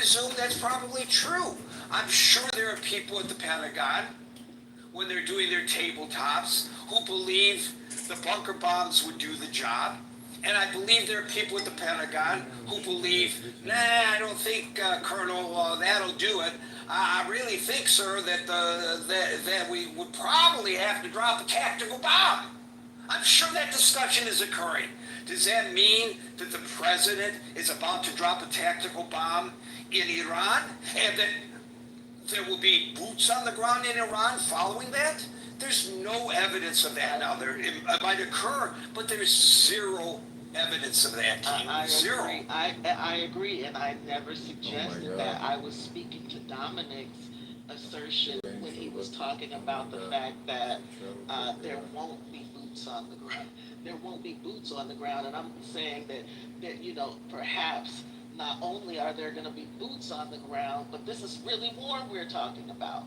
presume that's probably true. I'm sure there are people at the Pentagon, when they're doing their tabletops, who believe the bunker bombs would do the job. And I believe there are people at the Pentagon who believe, nah, I don't think, Colonel, that'll do it. I really think, sir, that we would probably have to drop a tactical bomb. I'm sure that discussion is occurring. Does that mean that the president is about to drop a tactical bomb in Iran, and that there will be boots on the ground in Iran following that? There's no evidence of that now. It might occur, but there's zero evidence of that, King. Zero. I agree, and I never suggested that. I was speaking to Dominic's assertion when he was talking about the fact that there won't be boots on the ground. There won't be boots on the ground, and I'm saying that perhaps not only are there going to be boots on the ground, but this is really war we're talking about.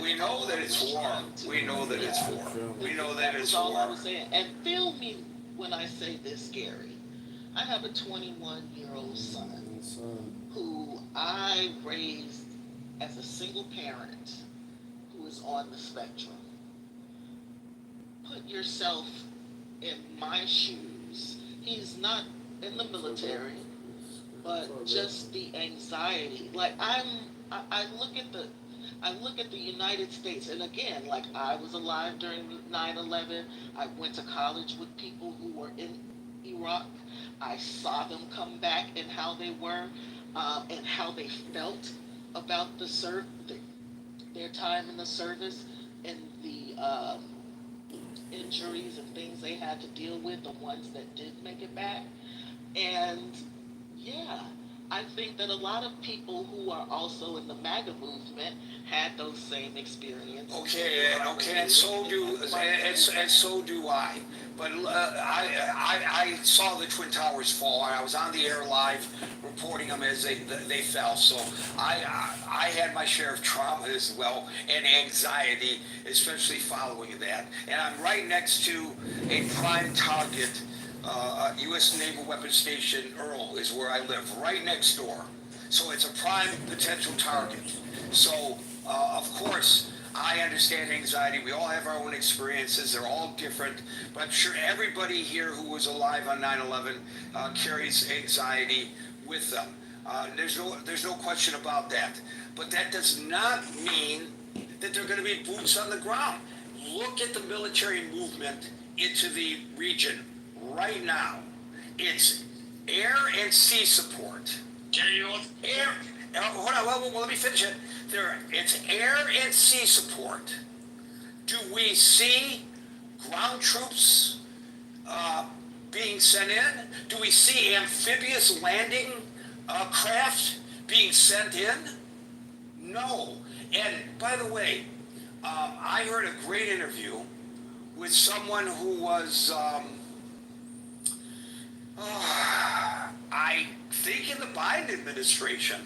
We know that it's war. We know that it's war. We know that it's war. That's all I war. was saying. And feel me when I say this, Gary. I have a 21-year-old son who I raised as a single parent who is on the spectrum. Put yourself in my shoes. He's not in the military, but just the anxiety. Like I look at the United States, and again, like I was alive during 9/11. I went to college with people who were in Iraq. I saw them come back and how they were, and how they felt about their time in the service, and the injuries and things they had to deal with, the ones that did make it back. And yeah, I think that a lot of people who are also in the MAGA movement had those same experiences. Okay, and so do I. But I saw the Twin Towers fall, and I was on the air live reporting them as they fell. So I had my share of trauma as well, and anxiety, especially following that. And I'm right next to a prime target. U.S. Naval Weapons Station, Earl, is where I live, right next door. So it's a prime potential target. So, of course, I understand anxiety. We all have our own experiences. They're all different. But I'm sure everybody here who was alive on 9/11 carries anxiety with them. There's no question about that. But that does not mean that there are going to be boots on the ground. Look at the military movement into the region right now. It's air and sea support. Hold on, well, let me finish it. It's air and sea support. Do we see ground troops being sent in? Do we see amphibious landing craft being sent in? No. And by the way, I heard a great interview with someone who was, I think in the Biden administration,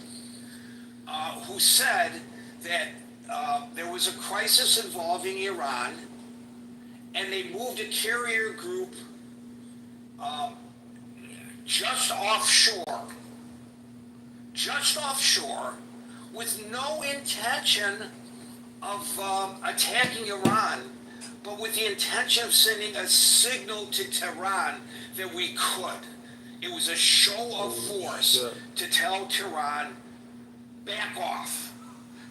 who said that there was a crisis involving Iran, and they moved a carrier group just offshore, with no intention of attacking Iran, but with the intention of sending a signal to Tehran that we could. It was a show of force to tell Tehran, back off.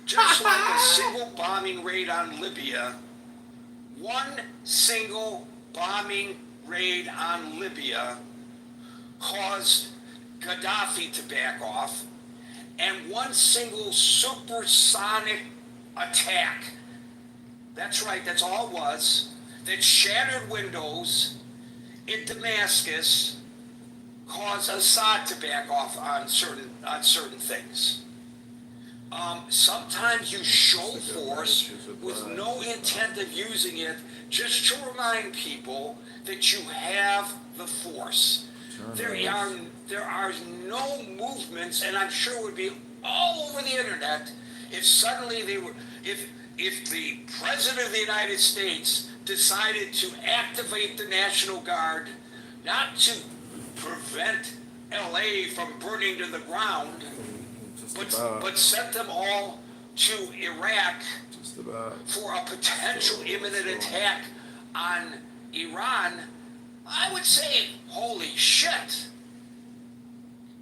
Just like a single bombing raid on Libya, one single bombing raid on Libya caused Gaddafi to back off, and one single supersonic attack, that's right, that's all it was, that shattered windows in Damascus, caused Assad to back off on certain things. Sometimes you show force with no intent of using it, just to remind people that you have the force. There are no movements, and I'm sure it would be all over the internet if suddenly if the President of the United States decided to activate the National Guard, not to prevent LA from burning to the ground, but sent them all to Iraq Just about. for a potential imminent attack on Iran, I would say, holy shit,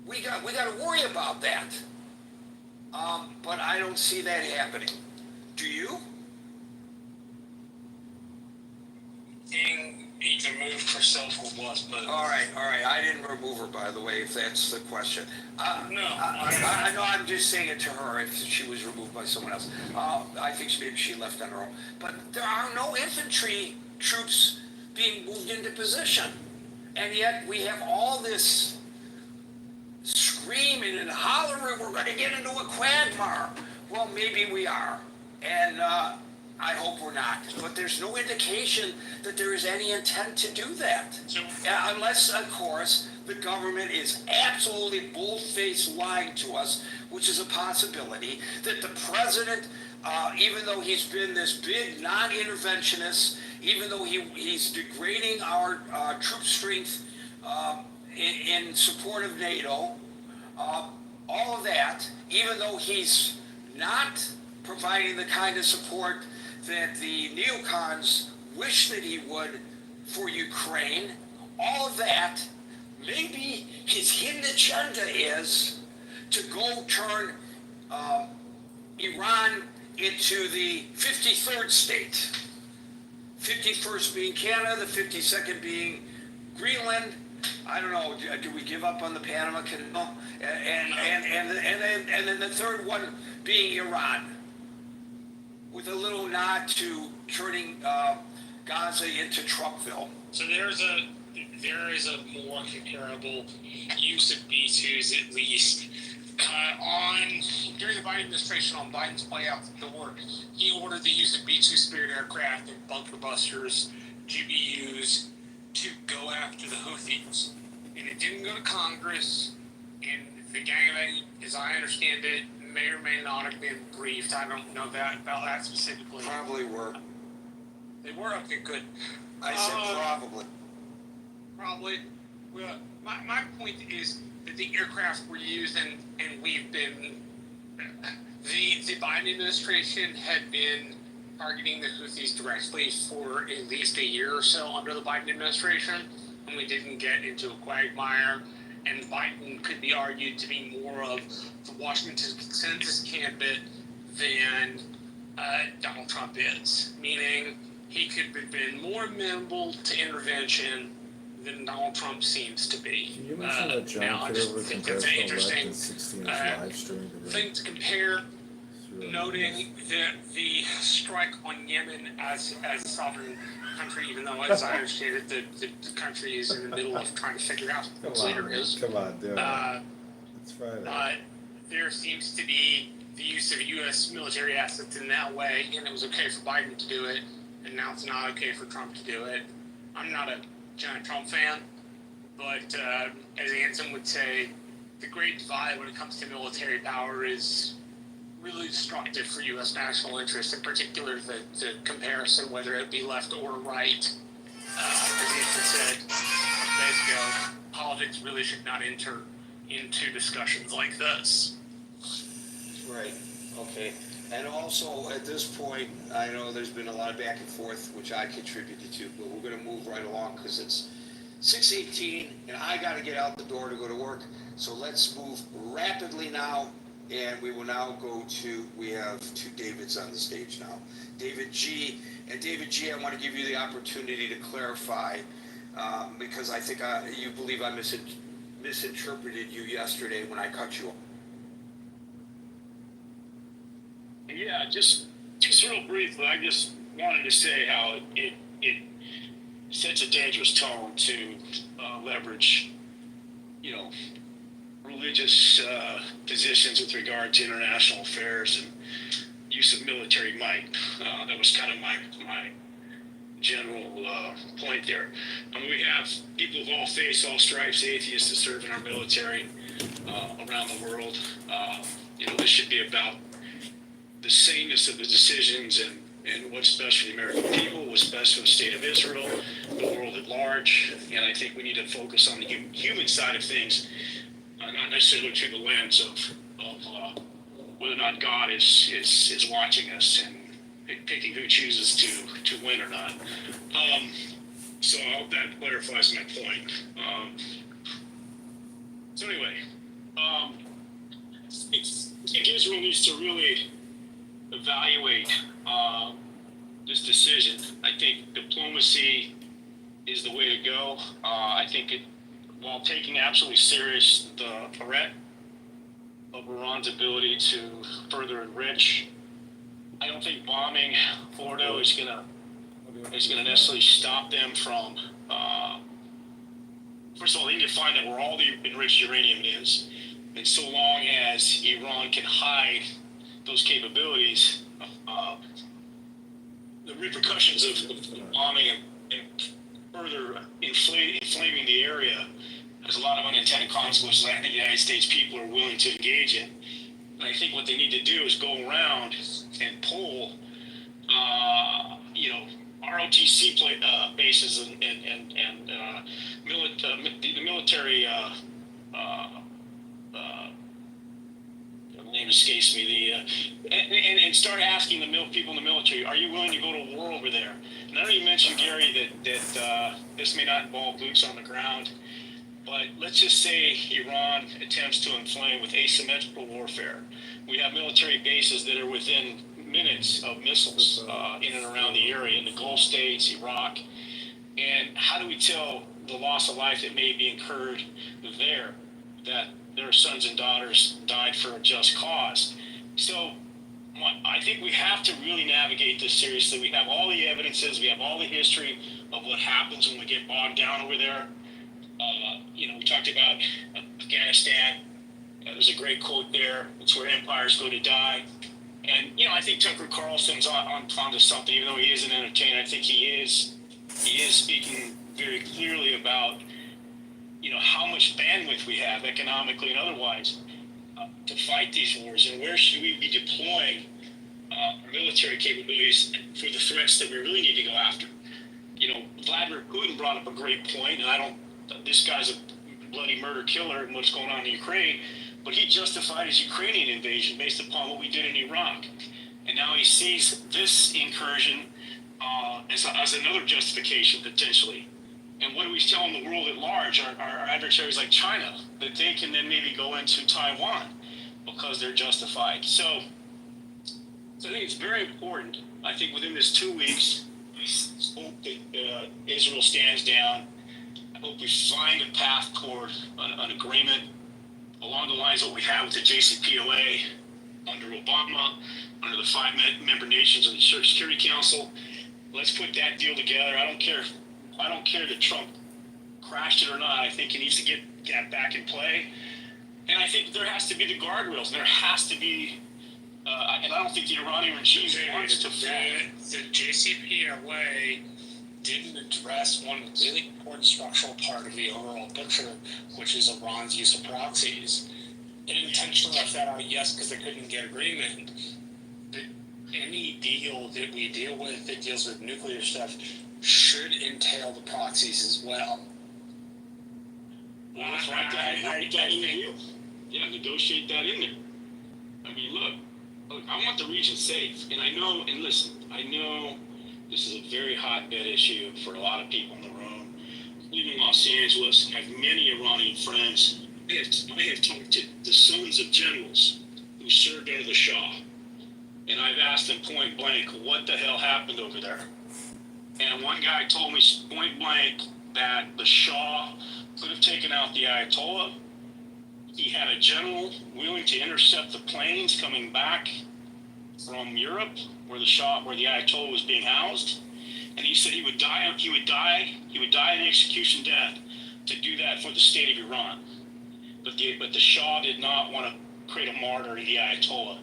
we got to worry about that. But I don't see that happening. Do you? Being removed herself was, but All right. I didn't remove her, by the way, if that's the question. no, I know I'm just saying it to her if she was removed by someone else. I think maybe she left on her own. But there are no infantry troops being moved into position. And yet we have all this screaming and hollering, we're going to get into a quagmire. Well, maybe we are. And I hope we're not. But there's no indication that there is any intent to do that. Unless, of course, the government is absolutely bold-faced lying to us, which is a possibility, that the president, even though he's been this big non-interventionist, even though he's degrading our troop strength in support of NATO, all of that, even though he's not providing the kind of support that the neocons wish that he would for Ukraine, all of that, maybe his hidden agenda is to go turn Iran into the 53rd state. 51st being Canada, the 52nd being Greenland. I don't know. Do we give up on the Panama Canal? And then the third one being Iran, with a little nod to turning Gaza into Trumpville. So there is a more comparable use of B-2s at least. During the Biden administration, on Biden's way out the door, he ordered the use of B-2 Spirit aircraft and bunker busters, GBUs, to go after the Houthis. And it didn't go to Congress, and the gang of eight, as I understand it, may or may not have been briefed. I don't know about that specifically. Probably were. They were? Okay, good. I said probably. Probably. Well, my point is that the aircraft were used, and we've been... The Biden administration had been targeting the Houthis directly for at least a year or so under the Biden administration, and we didn't get into a quagmire. And Biden could be argued to be more of the Washington consensus candidate than Donald Trump is, meaning he could have been more amenable to intervention than Donald Trump seems to be. Can you mention that John Now, I just Kitover think compares that's an the interesting left 16 live stream to thing to compare, really noting that the strike on Yemen as a sovereign country, even though, as I understand it, the country is in the middle of trying to figure out who its leader is. Come on, do it. It's Friday. There seems to be the use of U.S. military assets in that way, and it was okay for Biden to do it, and now it's not okay for Trump to do it. I'm not a giant Trump fan, but as Anson would say, the great divide when it comes to military power is really destructive for U.S. national interests, in particular the comparison, whether it be left or right. As Anson said days ago, politics really should not enter into discussions like this. Right. Okay. And also, at this point, I know there's been a lot of back and forth, which I contributed to, but we're going to move right along because it's 6:18, and I got to get out the door to go to work. So let's move rapidly now, and we will now go to, we have two Davids on the stage now. David G. And David G., I want to give you the opportunity to clarify, because I think you believe I misinterpreted you yesterday when I cut you off. Yeah, just real briefly, I just wanted to say how it sets a dangerous tone to leverage, religious positions with regard to international affairs and use of military might. That was kind of my general point there. I mean, we have people of all faiths, all stripes, atheists that serve in our military around the world. This should be about the sameness of the decisions and what's best for the American people, what's best for the state of Israel, the world at large. And I think we need to focus on the human side of things, not necessarily through the lens of not God is watching us and picking who chooses to win or not. So I hope that clarifies my point. So anyway, I think Israel needs to really evaluate this decision. I think diplomacy is the way to go. I think while taking absolutely serious the threat of Iran's ability to further enrich, I don't think bombing Fordo is gonna necessarily stop them from. First of all, they need to find out where all the enriched uranium is, and so long as Iran can hide those capabilities, the repercussions of bombing and further inflaming the area has a lot of unintended consequences that the United States people are willing to engage in. And I think what they need to do is go around and pull, ROTC bases and the military. The name escapes me. And start asking the people in the military, are you willing to go to war over there? And I know you mentioned, Gary, that this may not involve boots on the ground, but let's just say Iran attempts to inflame with asymmetrical warfare. We have military bases that are within minutes of missiles in and around the area, in the Gulf states, Iraq. And how do we tell the loss of life that may be incurred there, that their sons and daughters died for a just cause? So I think we have to really navigate this seriously. We have all the evidences, we have all the history of what happens when we get bogged down over there. We talked about Afghanistan. There's a great quote there. It's where empires go to die. And, I think Tucker Carlson's onto something, even though he isn't entertained. I think he is speaking very clearly about, how much bandwidth we have economically and otherwise to fight these wars, and where should we be deploying our military capabilities for the threats that we really need to go after. Vladimir Putin brought up a great point, and this guy's a bloody murder killer and what's going on in Ukraine, but he justified his Ukrainian invasion based upon what we did in Iraq. And now he sees this incursion as another justification, potentially. And what are we telling the world at large, our adversaries like China, that they can then maybe go into Taiwan because they're justified? So I think it's very important. I think within this 2 weeks, I hope that Israel stands down. I hope we find a path toward an agreement along the lines of what we have with the JCPOA under Obama, under the 5 member nations of the Security Council. Let's put that deal together. I don't care that Trump crashed it or not. I think he needs to get that back in play. And I think there has to be the guardrails. There has to be, and I don't think the Iranian regime wants to fall. The JCPOA didn't address one really important structural part of the overall picture, which is Iran's use of proxies. It intentionally left that out, yes, because they couldn't get agreement. But any deal that we deal with that deals with nuclear stuff should entail the proxies as well. Well, that's right. Yeah, negotiate that in there. I mean, look, I want the region safe, and I know this is a very hotbed issue for a lot of people in the room. Living in Los Angeles, I have many Iranian friends. I have talked to the sons of generals who served under the Shah, and I've asked them point blank, what the hell happened over there? And one guy told me point blank that the Shah could have taken out the Ayatollah. He had a general willing to intercept the planes coming back from Europe, where the Ayatollah was being housed, and he said he would die an execution death to do that for the state of Iran. But the Shah did not want to create a martyr to the Ayatollah,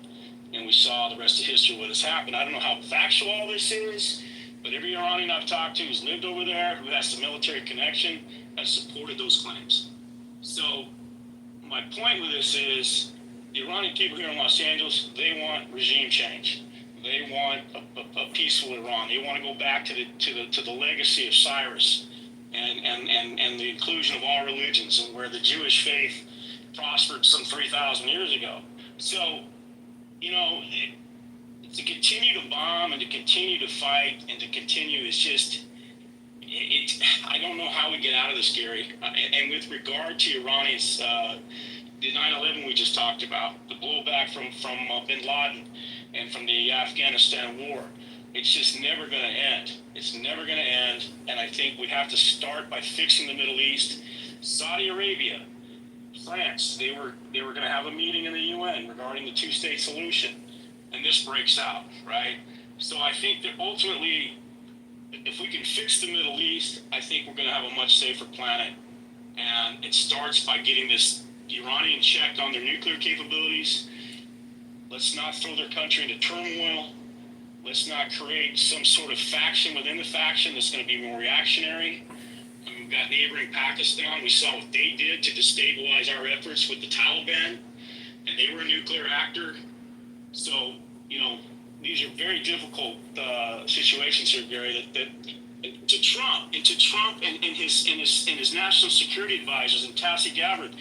and we saw the rest of history what has happened. I don't know how factual all this is, but every Iranian I've talked to who's lived over there, who has the military connection, has supported those claims. So my point with this is the Iranian people here in Los Angeles, they want regime change. They want a peaceful Iran. They want to go back to the legacy of Cyrus and the inclusion of all religions, and where the Jewish faith prospered some 3,000 years ago. So you know, to continue to bomb and to continue to fight and to continue is just, I don't know how we get out of this, Gary. And with regard to Iranians, the 9/11 we just talked about, the blowback from Bin Laden and from the Afghanistan war, it's just never going to end. It's never going to end. And I think we have to start by fixing the Middle East. Saudi Arabia, France, they were going to have a meeting in the UN regarding the two-state solution, and this breaks out, right? So I think that ultimately, if we can fix the Middle East, I think we're going to have a much safer planet. And it starts by getting this Iranian checked on their nuclear capabilities. Let's not throw their country into turmoil. Let's not create some sort of faction within the faction that's going to be more reactionary. And we've got neighboring Pakistan. We saw what they did to destabilize our efforts with the Taliban, and they were a nuclear actor. So, you know, these are very difficult situations here, Gary. That to Trump and his national security advisors and Tulsi Gabbard,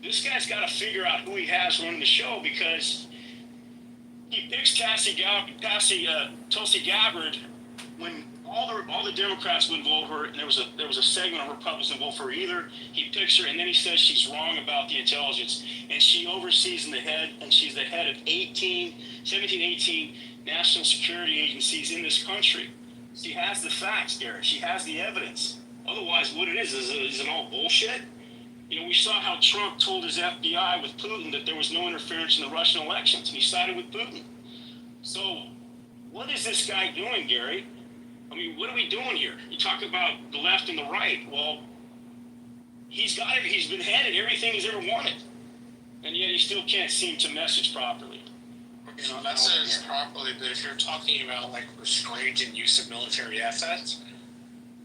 this guy's got to figure out who he has running the show, because he picks Tulsi Gabbard when all the Democrats wouldn't vote for her, and there was a segment of Republicans that vote for her either. He picks her, and then he says she's wrong about the intelligence, and she oversees and she's the head of 17, 18 national security agencies in this country. She has the facts, Garrett. She has the evidence. Otherwise, what it is it all bullshit? You know, we saw how Trump told his FBI with Putin that there was no interference in the Russian elections, and he sided with Putin. So, what is this guy doing, Gary? I mean, what are we doing here? You talk about the left and the right. Well, he's been handed everything he's ever wanted, and yet he still can't seem to message properly. You know, that says properly, but if you're talking about like restraint and use of military assets,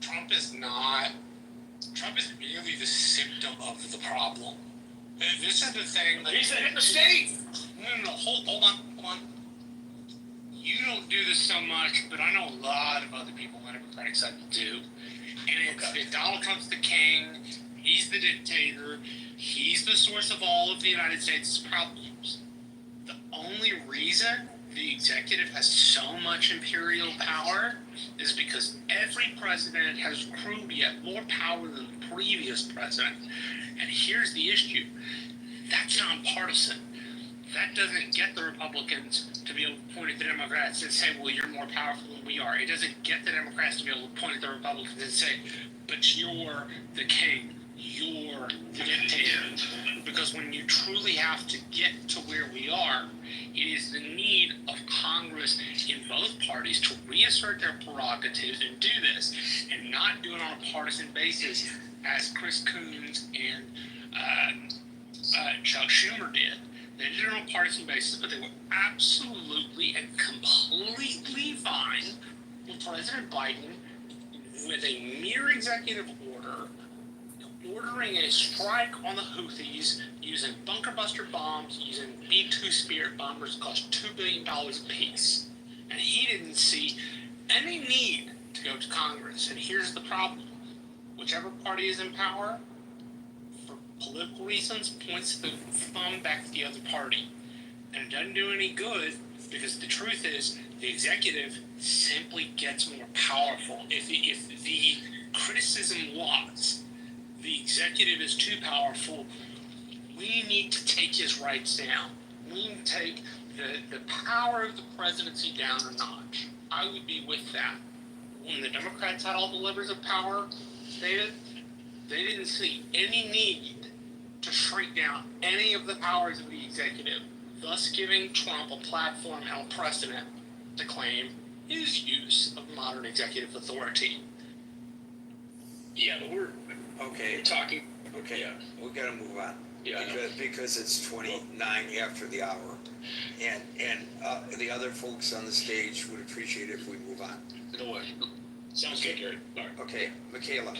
Trump is merely the symptom of the problem. This is the thing. Like, He's a mistake. No, hold on. You don't do this so much, but I know a lot of other people on the Democratic side do. And it's that Donald Trump's the king, he's the dictator, he's the source of all of the United States' problems. The only reason the executive has so much imperial power is because every president has accrued yet more power than the previous president. And here's the issue. That's nonpartisan. That doesn't get the Republicans to be able to point at the Democrats and say, well, you're more powerful than we are. It doesn't get the Democrats to be able to point at the Republicans and say, but you're the king. You're the dictator. Because when you truly have to get to where we are, it is the need of Congress in both parties to reassert their prerogatives and do this, and not do it on a partisan basis, as Chris Coons and Chuck Schumer did. They did it on a partisan basis, but they were absolutely and completely fine with President Biden, with a mere executive order, ordering a strike on the Houthis using bunker buster bombs, using B-2 Spirit bombers that cost $2 billion a piece. And he didn't see any need to go to Congress. And here's the problem. Whichever party is in power, for political reasons, points the thumb back to the other party. And it doesn't do any good, because the truth is the executive simply gets more powerful. If the criticism was the executive is too powerful, we need to take his rights down. We need to take the power of the presidency down a notch. I would be with that. When the Democrats had all the levers of power, they didn't see any need to shrink down any of the powers of the executive, thus giving Trump a platform and a precedent to claim his use of modern executive authority. Yeah, but we're talking. Okay, Yeah. we gotta move on. Yeah, I know. Because it's 29 after the hour. And the other folks on the stage would appreciate it if we move on. No way. Sounds good, Gary. All right. Okay, Michaela.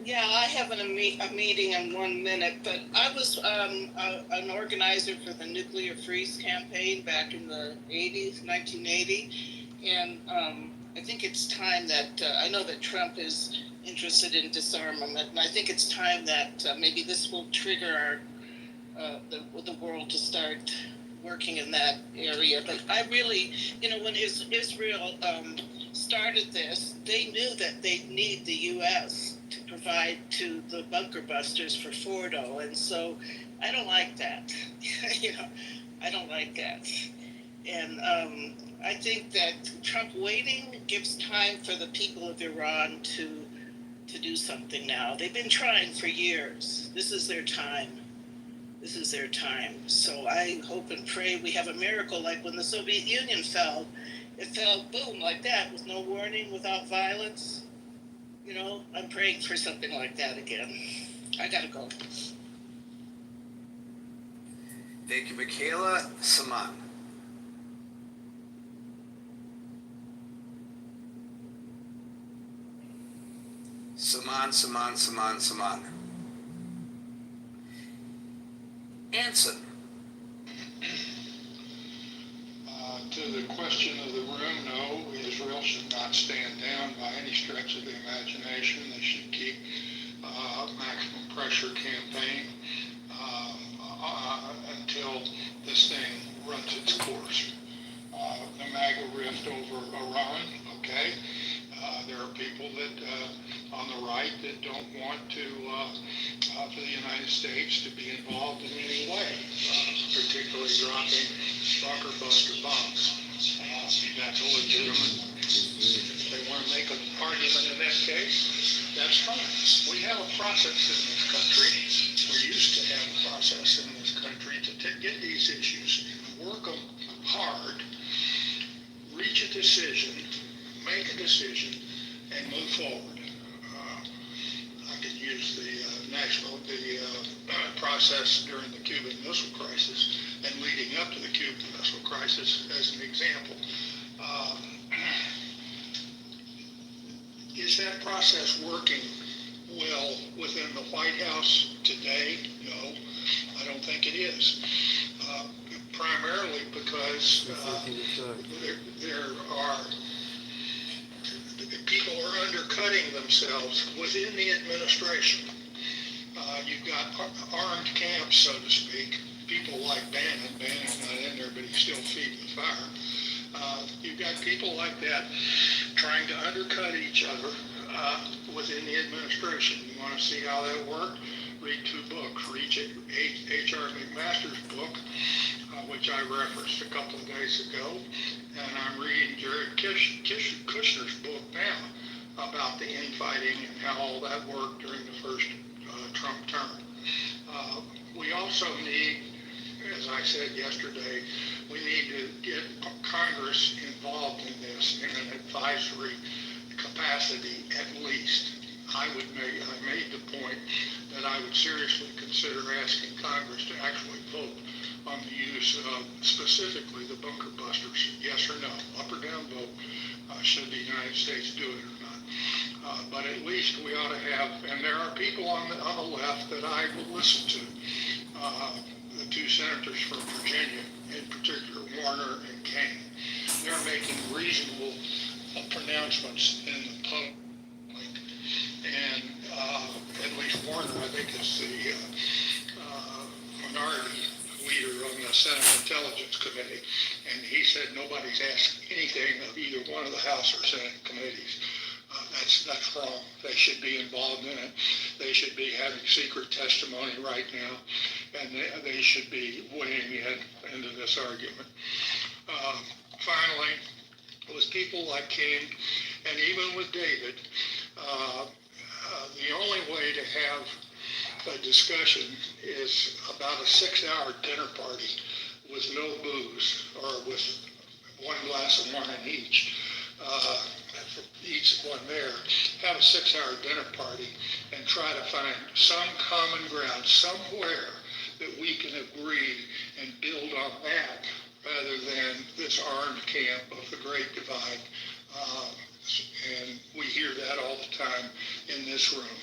Yeah, I have a meeting in 1 minute, but I was an organizer for the Nuclear Freeze campaign back in the 80s, 1980, and I think it's time that, I know that Trump is interested in disarmament, and I think it's time that maybe this will trigger the world to start working in that area. But I really, when Israel started this, they knew that they'd need the U.S. to provide to the bunker busters for Fordo, and so I don't like that. I don't like that. And I think that Trump waiting gives time for the people of Iran to do something now. They've been trying for years. This is their time. This is their time. So I hope and pray we have a miracle like when the Soviet Union fell. It fell, boom, like that, with no warning, without violence. I'm praying for something like that again. I gotta go. Thank you, Michaela Saman. Saman. Anson. To the question of the room, no, Israel should not stand down by any stretch of the imagination. They should keep maximum pressure campaign until this thing runs its course. The MAGA rift over Iran, okay. There are people that on the right that don't want for the United States to be involved in any way, particularly dropping bunker buster bombs. That's a legitimate. If they want to make an argument in that case, that's fine. We have a process in this country. We used to have a process in this country to get these issues, work them hard, reach a decision, make a decision, and move forward. I could use the process during the Cuban Missile Crisis and leading up to the Cuban Missile Crisis as an example. Is that process working well within the White House today? No, I don't think it is. Primarily because people are undercutting themselves within the administration. You've got armed camps, so to speak. People like Bannon. Bannon's not in there, but he's still feeding the fire. You've got people like that trying to undercut each other within the administration. You want to see how that worked? Read two books. Read H.R. McMaster's book, which I referenced a couple of days ago, and I'm reading Jared Kushner's book now about the infighting and how all that worked during the first Trump term. We also need, as I said yesterday, we need to get Congress involved in this in an advisory capacity at least. I made the point that I would seriously consider asking Congress to actually vote on the use of specifically the bunker busters, yes or no, up or down vote, should the United States do it or not. But at least we ought to have, and there are people on the left that I will listen to, the two senators from Virginia, in particular Warner and Kaine. They're making reasonable pronouncements in the public. And at least Warner, I think, is the minority leader on the Senate Intelligence Committee, and he said nobody's asked anything of either one of the House or Senate committees. That's wrong. They should be involved in it. They should be having secret testimony right now, and they should be weighing into this argument. Finally, with people like King, and even with David, the only way to have a discussion is about a 6-hour dinner party with no booze, or with one glass of wine each one there. Have a 6-hour dinner party and try to find some common ground somewhere that we can agree and build on that rather than this armed camp of the Great Divide. And we hear that all the time in this room.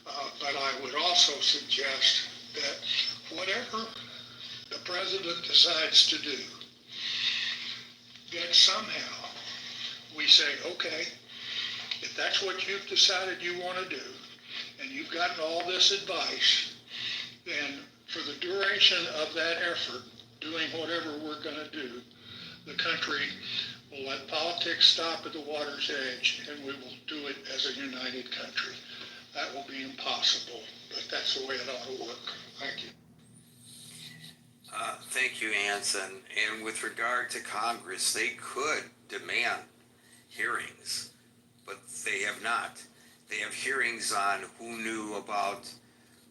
But I would also suggest that whatever the president decides to do, that somehow we say, okay, if that's what you've decided you want to do, and you've gotten all this advice, then for the duration of that effort, doing whatever we're going to do, the country will let politics stop at the water's edge, and we will do it as a united country. That will be impossible, but that's the way it ought to work. Thank you. Thank you, Anson. And with regard to Congress, they could demand hearings, but they have not. They have hearings on who knew about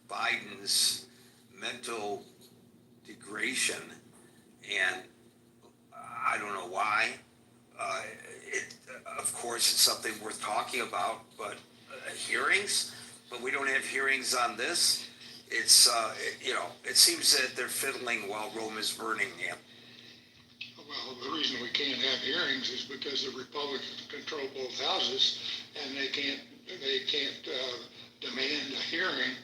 Biden's mental degradation, and I don't know why. Of course, it's something worth talking about, but hearings? But we don't have hearings on this. It's, it seems that they're fiddling while Rome is burning. Yeah. Well, the reason we can't have hearings is because the Republicans control both houses, and they can't demand a hearing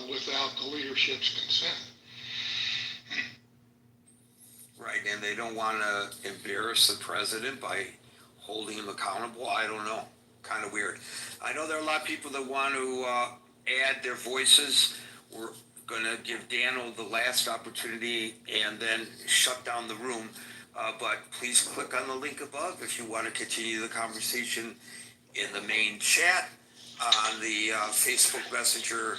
without the leadership's consent. Right, and they don't want to embarrass the president by holding him accountable. I don't know. Kind of weird. I know there are a lot of people that want to add their voices. We're going to give Daniel the last opportunity and then shut down the room. But please click on the link above if you want to continue the conversation in the main chat on the Facebook Messenger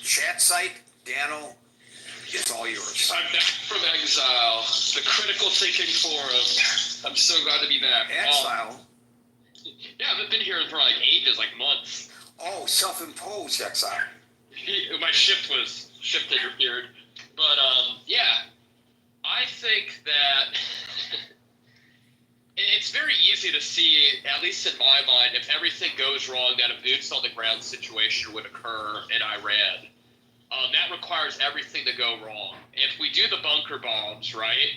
chat site. Daniel, it's all yours. I'm back from exile, the Critical Thinking Forum. I'm so glad to be back. Exile? Yeah, I've been here for like ages, like months. Oh, self-imposed exile. My shift interfered. But, yeah, I think that it's very easy to see, at least in my mind, if everything goes wrong, that a boots-on-the-ground situation would occur in Iran. That requires everything to go wrong. If we do the bunker bombs, right,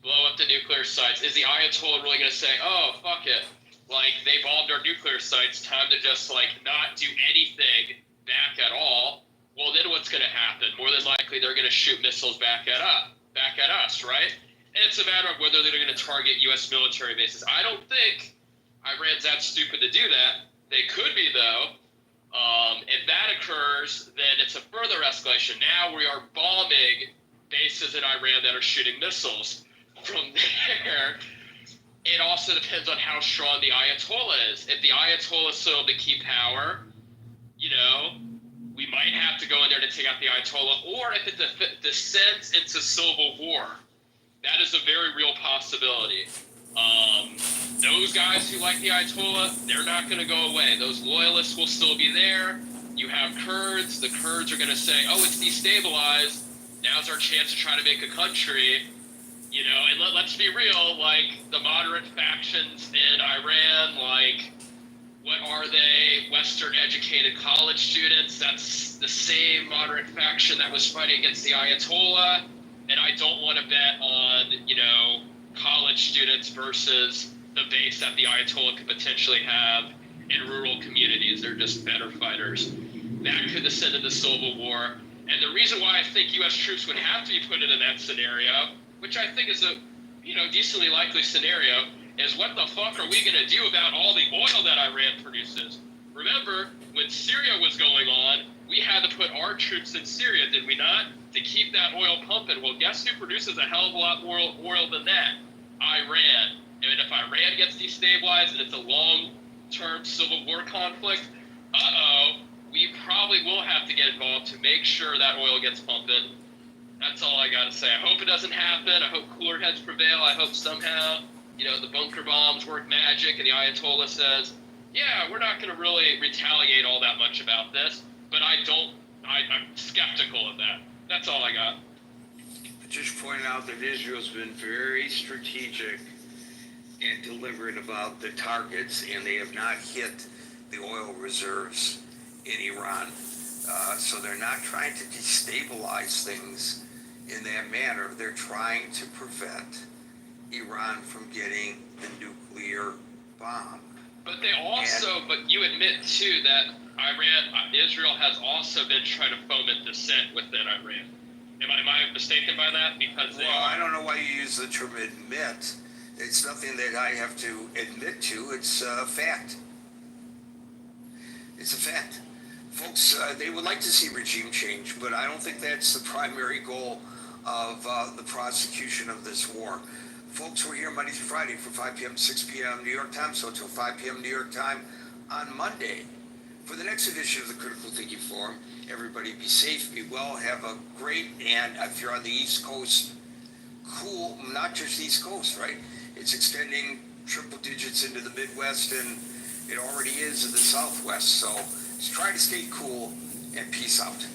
blow up the nuclear sites, is the Ayatollah really going to say, oh, fuck it, like, they bombed our nuclear sites, time to just, like, not do anything back at all? Well, then what's going to happen? More than likely, they're going to shoot missiles back at us, right? And it's a matter of whether they're going to target U.S. military bases. I don't think Iran's that stupid to do that. They could be, though. If that occurs, then it's a further escalation. Now we are bombing bases in Iran that are shooting missiles. From there, it also depends on how strong the Ayatollah is. If the Ayatollah is still to keep power, we might have to go in there to take out the Ayatollah, or if it descends into civil war. That is a very real possibility. Those guys who like the Ayatollah, they're not going to go away. Those loyalists will still be there. You have Kurds. The Kurds are going to say, oh, it's destabilized. Now's our chance to try to make a country. And let's be real, like, the moderate factions in Iran, like, what are they? Western educated college students. That's the same moderate faction that was fighting against the Ayatollah. And I don't want to bet on, college students versus the base that the Ayatollah could potentially have in rural communities. They're just better fighters. That could descend into civil war. And the reason why I think U.S. troops would have to be put into that scenario, which I think is a, decently likely scenario, is what the fuck are we going to do about all the oil that Iran produces? Remember, when Syria was going on, we had to put our troops in Syria, did we not? To keep that oil pumping. Well, guess who produces a hell of a lot more oil than that? Iran. And if Iran gets destabilized and it's a long-term civil war conflict, we probably will have to get involved to make sure that oil gets pumping. That's all I got to say. I hope it doesn't happen. I hope cooler heads prevail. I hope somehow, the bunker bombs work magic and the Ayatollah says, yeah, we're not going to really retaliate all that much about this. But I'm skeptical of that. That's all I got. Just point out that Israel's been very strategic and deliberate about the targets, and they have not hit the oil reserves in Iran. So they're not trying to destabilize things in that manner. They're trying to prevent Iran from getting the nuclear bomb. But but you admit too that Israel has also been trying to foment dissent within Iran. Am I mistaken by that? Because I don't know why you use the term admit. It's nothing that I have to admit to. It's a fact. It's a fact. Folks, they would like to see regime change, but I don't think that's the primary goal of the prosecution of this war. Folks, we're here Monday through Friday from 5 p.m. to 6 p.m. New York time, so till 5 p.m. New York time on Monday. For the next edition of the Critical Thinking Forum, everybody be safe, be well, have a great, and if you're on the East Coast, cool, not just the East Coast, right? It's extending triple digits into the Midwest, and it already is in the Southwest. So just try to stay cool, and peace out.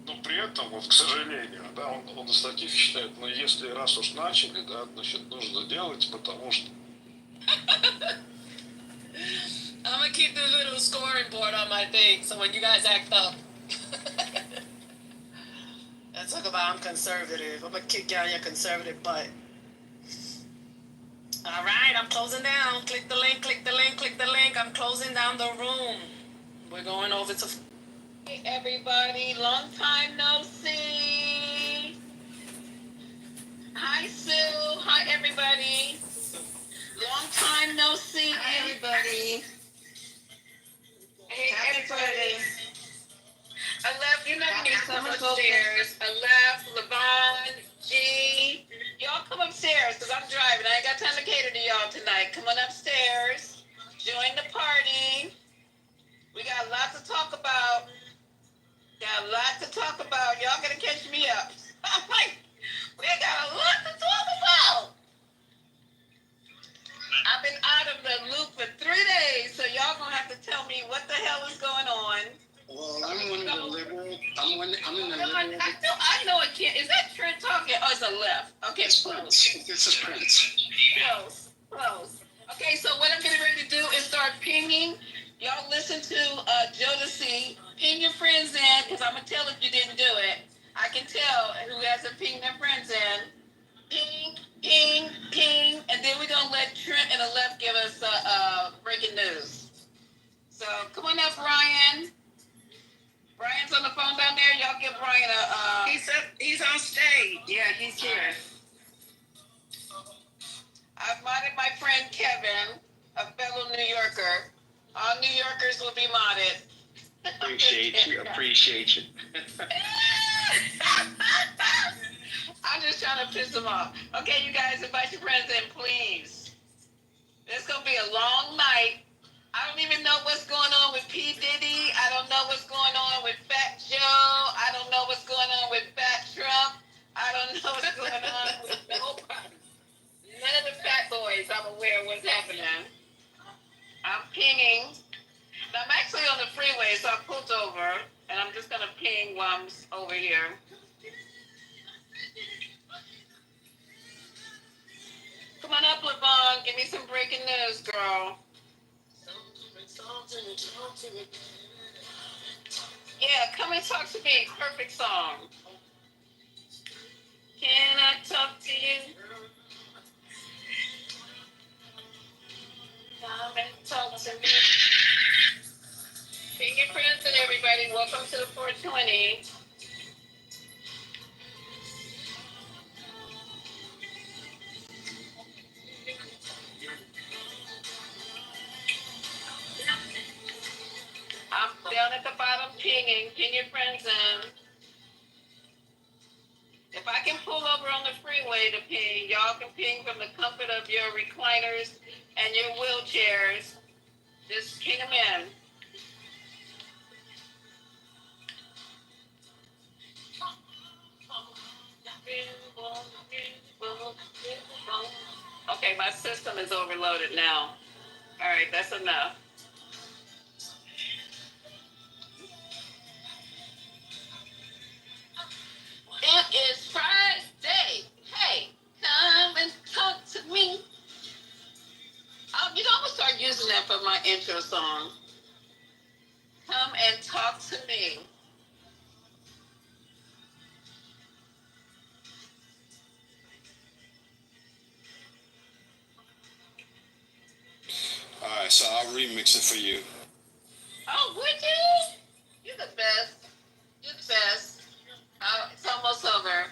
Но при этом, вот, к сожалению, да, он из таких считает, но если раз уж начали, да, значит, нужно делать, потому что... I'm gonna keep the little scoring board on my thing, so when you guys act up, and talk about I'm conservative, I'm gonna kick you out your conservative butt. All right, I'm closing down. Click the link, click the link, click the link. I'm closing down the room. We're going over to... Hey everybody, long time no see. Hi Sue, hi everybody. Long time no see. Hi everybody. Hey everybody. I left, you know me, come upstairs. I left, Levon, G. Y'all come upstairs, because I'm driving. I ain't got time to cater to y'all tonight. Come on upstairs. Join the party. We got lots to talk about. Got a lot to talk about. Y'all gotta catch me up. I'm like, we got a lot to talk about. I've been out of the loop for 3 days, so y'all gonna have to tell me what the hell is going on. Well, I'm one of the liberal. I'm in the liberal. I know it can't. Is that Trent talking? Oh, it's a left. Okay, It's close. Prince. This is Prince. Close. Okay, so what I'm getting ready to do is start pinging. Y'all listen to Jodeci. Ping your friends in, because I'm going to tell if you didn't do it. I can tell who hasn't pinged their friends in. Ping, ping, ping. And then we're going to let Trent and the left give us breaking news. So come on up, Brian. Brian's on the phone down there. Y'all give Brian a... He's on stage. Yeah, he's here. I've modded my friend Kevin, a fellow New Yorker. All New Yorkers will be modded. Appreciate you. I'm just trying to piss them off. Okay, you guys, invite your friends in, please. It's going to be a long night. I don't even know what's going on with P. Diddy. I don't know what's going on with Fat Joe. I don't know what's going on with Fat Trump. I don't know what's going on with nobody. None of the fat boys I'm aware of what's happening. I'm pinging. Now, I'm actually on the freeway, so I pulled over, and I'm just going to ping while I'm over here. Come on up, Levon. Give me some breaking news, girl. Yeah, come and talk to me. Perfect song. Can I talk to you? Come and talk to me. Bring your friends and everybody. Welcome to the 420. I'm down at the bottom pinging. Ping your friends in. If I can pull over on the freeway to ping, y'all can ping from the comfort of your recliners and your wheelchairs. Just ping them in. Okay, my system is overloaded now. All right, that's enough. It is Friday. Hey, come and talk to me. You know, I'm gonna start using that for my intro song. talk to me. Alright, so I'll remix it for you. Oh, would you? You're the best. You're the best. It's almost over.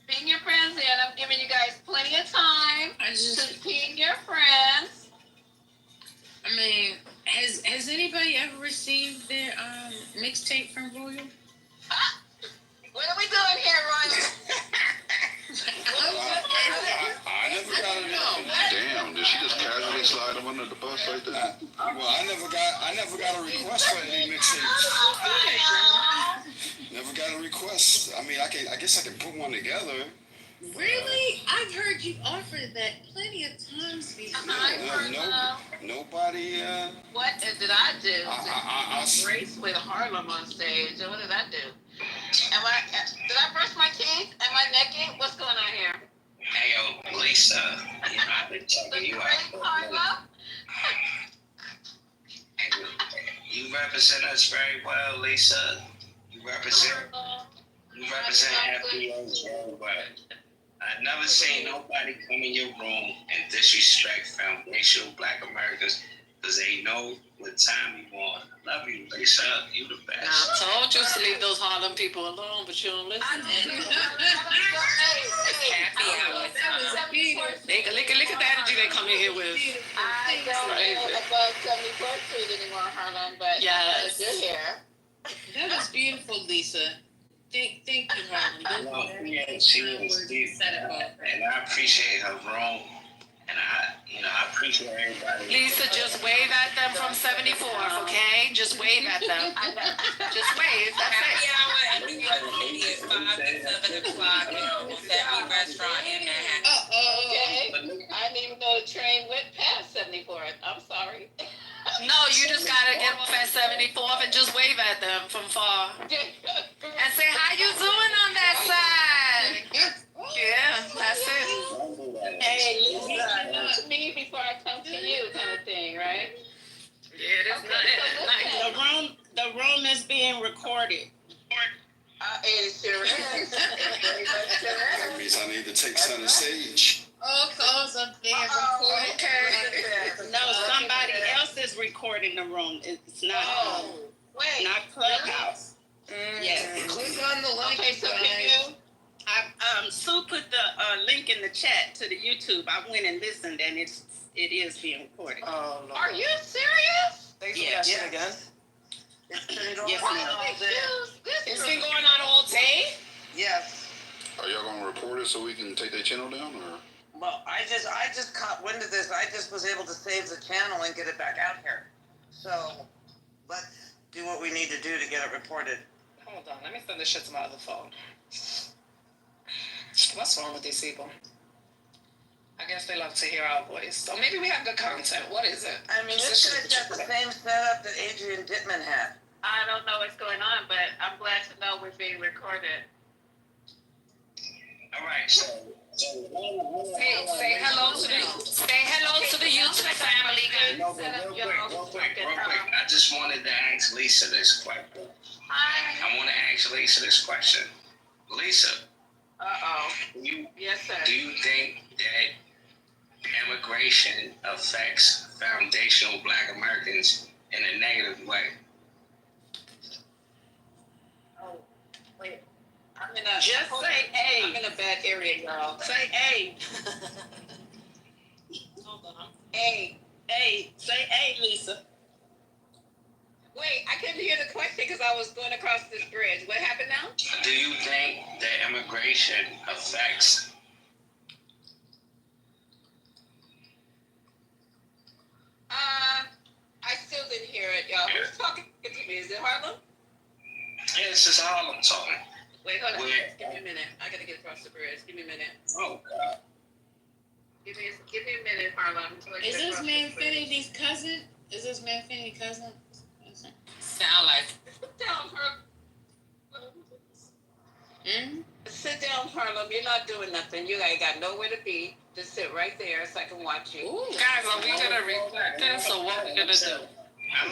Ping your friends in. I'm giving you guys plenty of time to ping your friends. I mean, has anybody ever received their mixtape from Royal? What are we doing here, Royal? I never got it. Damn, did she just casually slide him under the bus like that? Well, I never got a request for any mixtapes. Never got a request. I mean, I guess I can put one together. Really? I've heard you offer that plenty of times before. Nobody. What did I do? I Race with Harlem on stage. What did I do? Did I brush my teeth? Am I naked? What's going on here? Hey, yo, Lisa, I've been checking you out. Hey, you represent us very well, Lisa. You represent Happy Rose very well. I've never seen nobody come in your room and disrespect foundational Black Americans because they know what time you want. I love you, Lisa. You the best. I told you to leave those Harlem people alone, but you don't listen. Look at the energy they come in here with. I don't live above 74th Street anymore, Harlem, but yes, you're here. That was beautiful, Lisa. Thank you, Harlem. Well, she was deep, and I appreciate her room, and I appreciate everybody. Lisa, just wave at them from 74th, okay? Just wave at them. Just wave. That's Happy it. hour at New York City is 5 to 7 o'clock at the restaurant in Manhattan. Okay. I didn't even know the train went past 74th. I'm sorry. No, you just gotta get off at 74th and just wave at them from far. And say, how you doing on that side? Yeah, that's it. Hey, Lisa, come to me before I come to you kind of thing, right? Yeah, that's nice. The room is being recorded. It sure is. That means I need to take center stage. Oh, cause I'm being recorded. Okay. No, somebody else is recording the room. It's not not Clubhouse. Yes. Click on the link. Okay, so can you? Sue put the link in the chat to the YouTube. I went and listened, and it is being recorded. Oh, Lord. Are you serious? Yes. Again? Yes, It's been going on all day? Yes. Are y'all gonna report it so we can take their channel down, or? Well, I just caught wind of this. I just was able to save the channel and get it back out here. So let's do what we need to do to get it reported. Hold on, let me send this shit to my other phone. What's wrong with these people? I guess they love to hear our voice. So maybe we have good content. What is it? I mean, this guy's got the same setup that Adrian Dittman had. I don't know what's going on, but I'm glad to know we're being recorded. All right, so Say hello to the YouTube family, guys. Real quick. I just wanted to ask Lisa this question. Hi. I want to ask Lisa this question. Lisa, Yes, sir. do you think that immigration affects foundational Black Americans in a negative way? Oh, wait. I'm in a Just say A. I'm in a bad area, girl. Say A. Hold on. A. Say A, Lisa. Wait, I couldn't hear the question because I was going across this bridge. What happened now? Do you think that immigration affects? I still didn't hear it, y'all. Who's talking to me? Is it Harlem? Yeah, this is Harlem talking. Wait, hold on. Where? Give me a minute. I gotta get across the bridge. Give me a minute. Oh God. Give me a minute, Harlem. Is this man Finnedy's cousin? Is this man Finnedy's cousin? Sound like. Sit down, Harlem. Sit down, Harlem. You're not doing nothing. You ain't got nowhere to be. Just sit right there so I can watch you. Ooh, guys, are we gonna record this or what we gonna do? I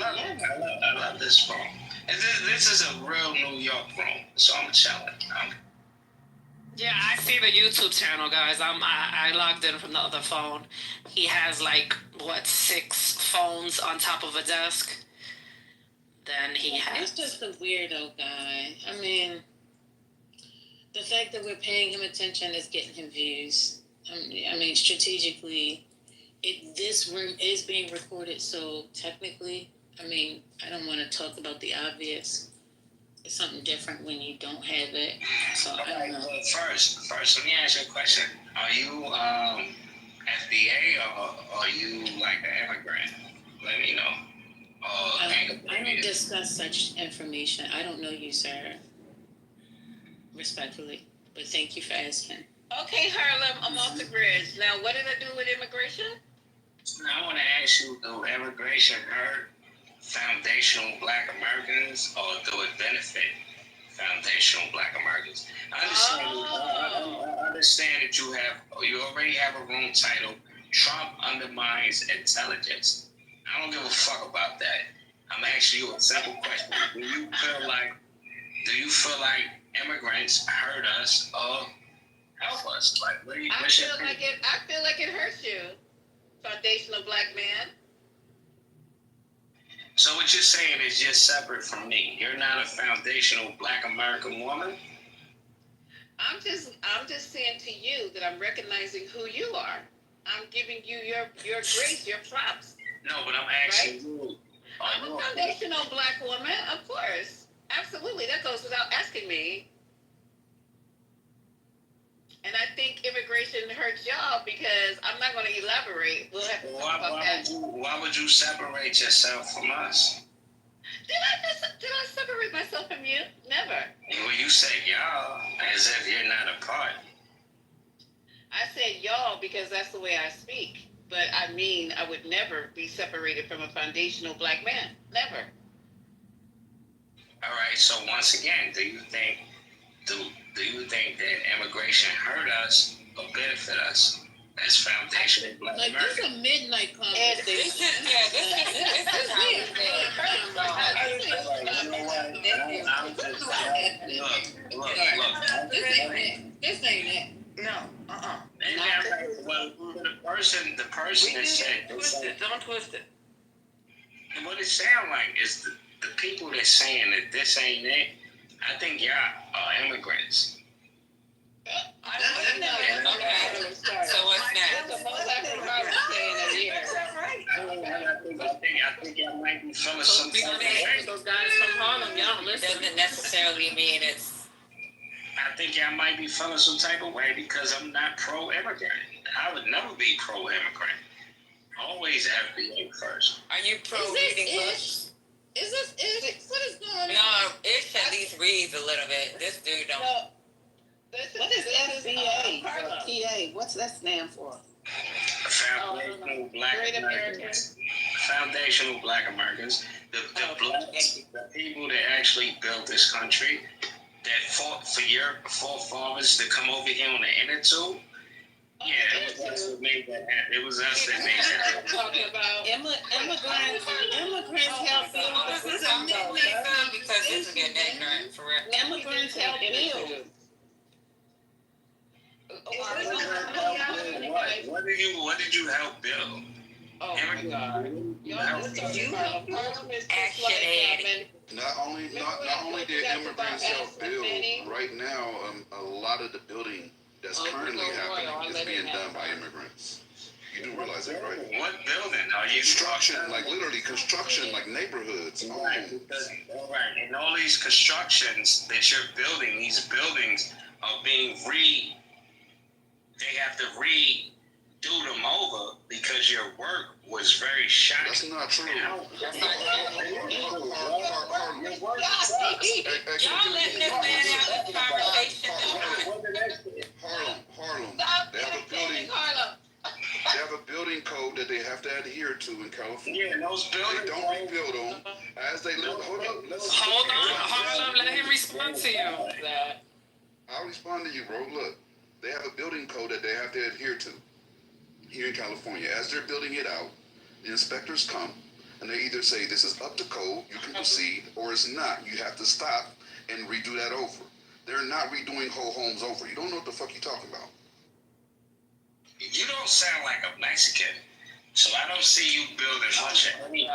love this room. And this is a real New York room, so I'm chilling. Yeah, I see the YouTube channel, guys. I logged in from the other phone. He has like what 6 phones on top of a desk. Then he has. He's just a weirdo guy. I mean, the fact that we're paying him attention is getting him views. I mean, strategically, this room is being recorded, so technically, I mean, I don't want to talk about the obvious. It's something different when you don't have it. So I don't know. Well, first, let me ask you a question. Are you FDA or are you like an immigrant? Let me know. I don't discuss such information. I don't know you, sir. Respectfully, but thank you for asking. Okay, Harlem, I'm off the bridge. Now, what did I do with immigration? Now, I want to ask you, do immigration hurt foundational Black Americans or do it benefit foundational Black Americans? I understand that you already have a room titled Trump Undermines Intelligence. I don't give a fuck about that. I'm asking you a simple question. Do you feel like immigrants hurt us or help us? Like, I feel like it hurts you, foundational Black man. So what you're saying is just separate from me. You're not a foundational Black American woman? I'm just saying to you that I'm recognizing who you are. I'm giving you your grace, your props. No, but I'm asking you. I'm a foundational Black woman, of course. Absolutely, that goes without asking me. And I think immigration hurts y'all because I'm not going to elaborate. We'll have to talk about that. Why would you separate yourself from us? Did I separate myself from you? Never. Well, you say y'all as if you're not a part. I said y'all because that's the way I speak. But I mean, I would never be separated from a foundational Black man. Never. All right. So once again, do you think that immigration hurt us or benefit us as foundational Black Like, Americans? this is a midnight conversation. This ain't it. No, Well, the person that said, don't twist it. what it sounds like is the people that's saying that this ain't it. I think y'all are immigrants. I don't know. Okay. So what's next? I think y'all might be feeling some type of way. Those guys from Harlem, y'all listen. Doesn't necessarily mean it's. I think y'all might be feeling some type of way because I'm not pro-immigrant. I would never be pro-immigrant. Always FBA first. Are you pro-reading books? Is this Ish? What is going on? No, Ish at least reads a little bit. This dude don't. No. What is FBA? PA? What's that stand for? Foundational Black Americans. Foundational Black Americans. The people that actually built this country, that fought for your forefathers to come over here on the inner tube. Yeah, it was us that made that happen. It was us that made that happen. Talking about Immigrants help build. This is a midnight because this is getting ignorant for real. Immigrants help build. What did you help build? Oh my God! Not only did immigrants help build, right now, a lot of the building that's currently happening is being done by immigrants. You do realize that, right? What building are you? Construction, like literally construction, like neighborhoods. Right, and all these constructions that you're building, these buildings are being they have to redo them over because your work was very shoddy. That's not true. Y'all letting this man have this conversation. Harlem. They have a building code that they have to adhere to in California. Yeah, and those buildings. They don't rebuild them as they live. Hold on, let him respond to you. I'll respond to you, bro. Look, they have a building code that they have to adhere to here in California. As they're building it out, the inspectors come, and they either say this is up to code, you can proceed, or it's not. You have to stop and redo that over. They're not redoing whole homes over. You don't know what the fuck you're talking about. You don't sound like a Mexican, so I don't see you building much of anything.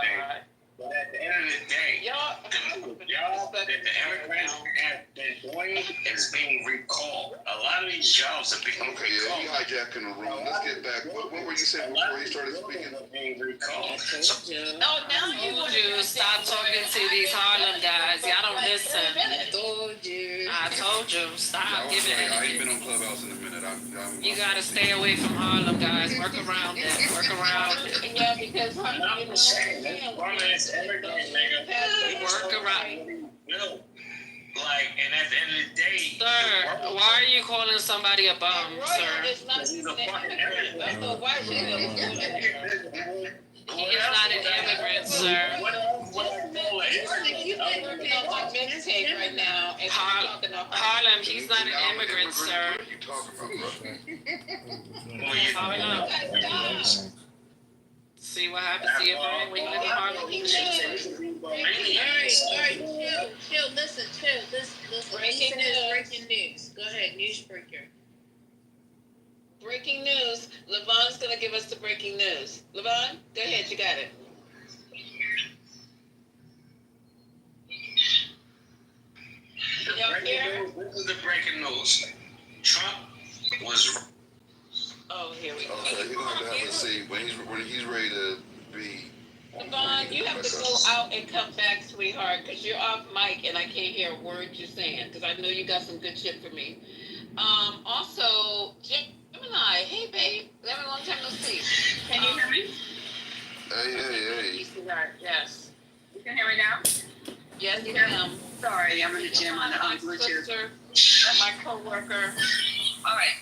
But at the end of the day, the job that the immigrants have been doing is being recalled. A lot of these jobs are being recalled. Okay, yeah, he hijacking the room. Let's get back. What were you saying before you started speaking? Being recalled. No, now you told you stop talking to these Harlem guys. Y'all don't listen. I told you stop giving it. I ain't been on Clubhouse in a minute. You gotta stay away from Harlem guys. Work around it. Work around it. Yeah, because I'm just saying, this woman is immigrant, nigga. Work around. Like, and at the end of the day, Sir, why are you calling somebody a bum, sir? It's not he's a fucking immigrant. I thought white people He is not an immigrant, sir. You think working on my mixtape right now and talking about Harlem, he's not an immigrant, sir. What are you talking about, bro? Harlem. See what happens to your brain when you live in Harlem? Alright, chill, listen. Breaking news. Go ahead, newsbreaker. Breaking news. Levon's gonna give us the breaking news. Levon, go ahead, you got it. This is the breaking news. Trump was. Oh, here we go. Okay, you're gonna have to see when he's ready to be. Levon, you have to go out and come back, sweetheart, because you're off mic and I can't hear a word you're saying, because I know you got some good shit for me. Also, Gemini, hey babe, it's been a long time no see. Can you hear me? Hey. Yes. You can hear me now? Yes, you can. Sorry, I'm in the gym on Bluetooth. Sister, my coworker. All right.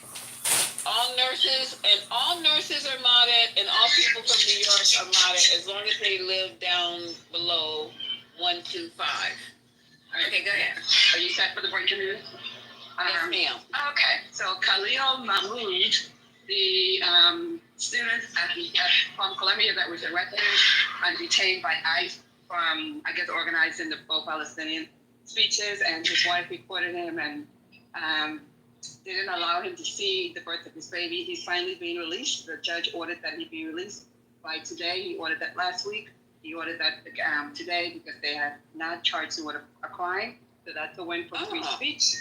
All nurses are modded, and all people from New York are modded as long as they live down below 125. Okay, go ahead. Are you set for the breaking news? Yes, ma'am. Okay, so Khalil Mahmoud, the student from Columbia that was arrested and detained by ICE from, I guess, organizing the pro-Palestinian speeches, and his wife reported him and didn't allow him to see the birth of his baby. He's finally being released. The judge ordered that he be released by today. He ordered that last week. He ordered that today because they have not charged him with a crime. So that's a win for free speech.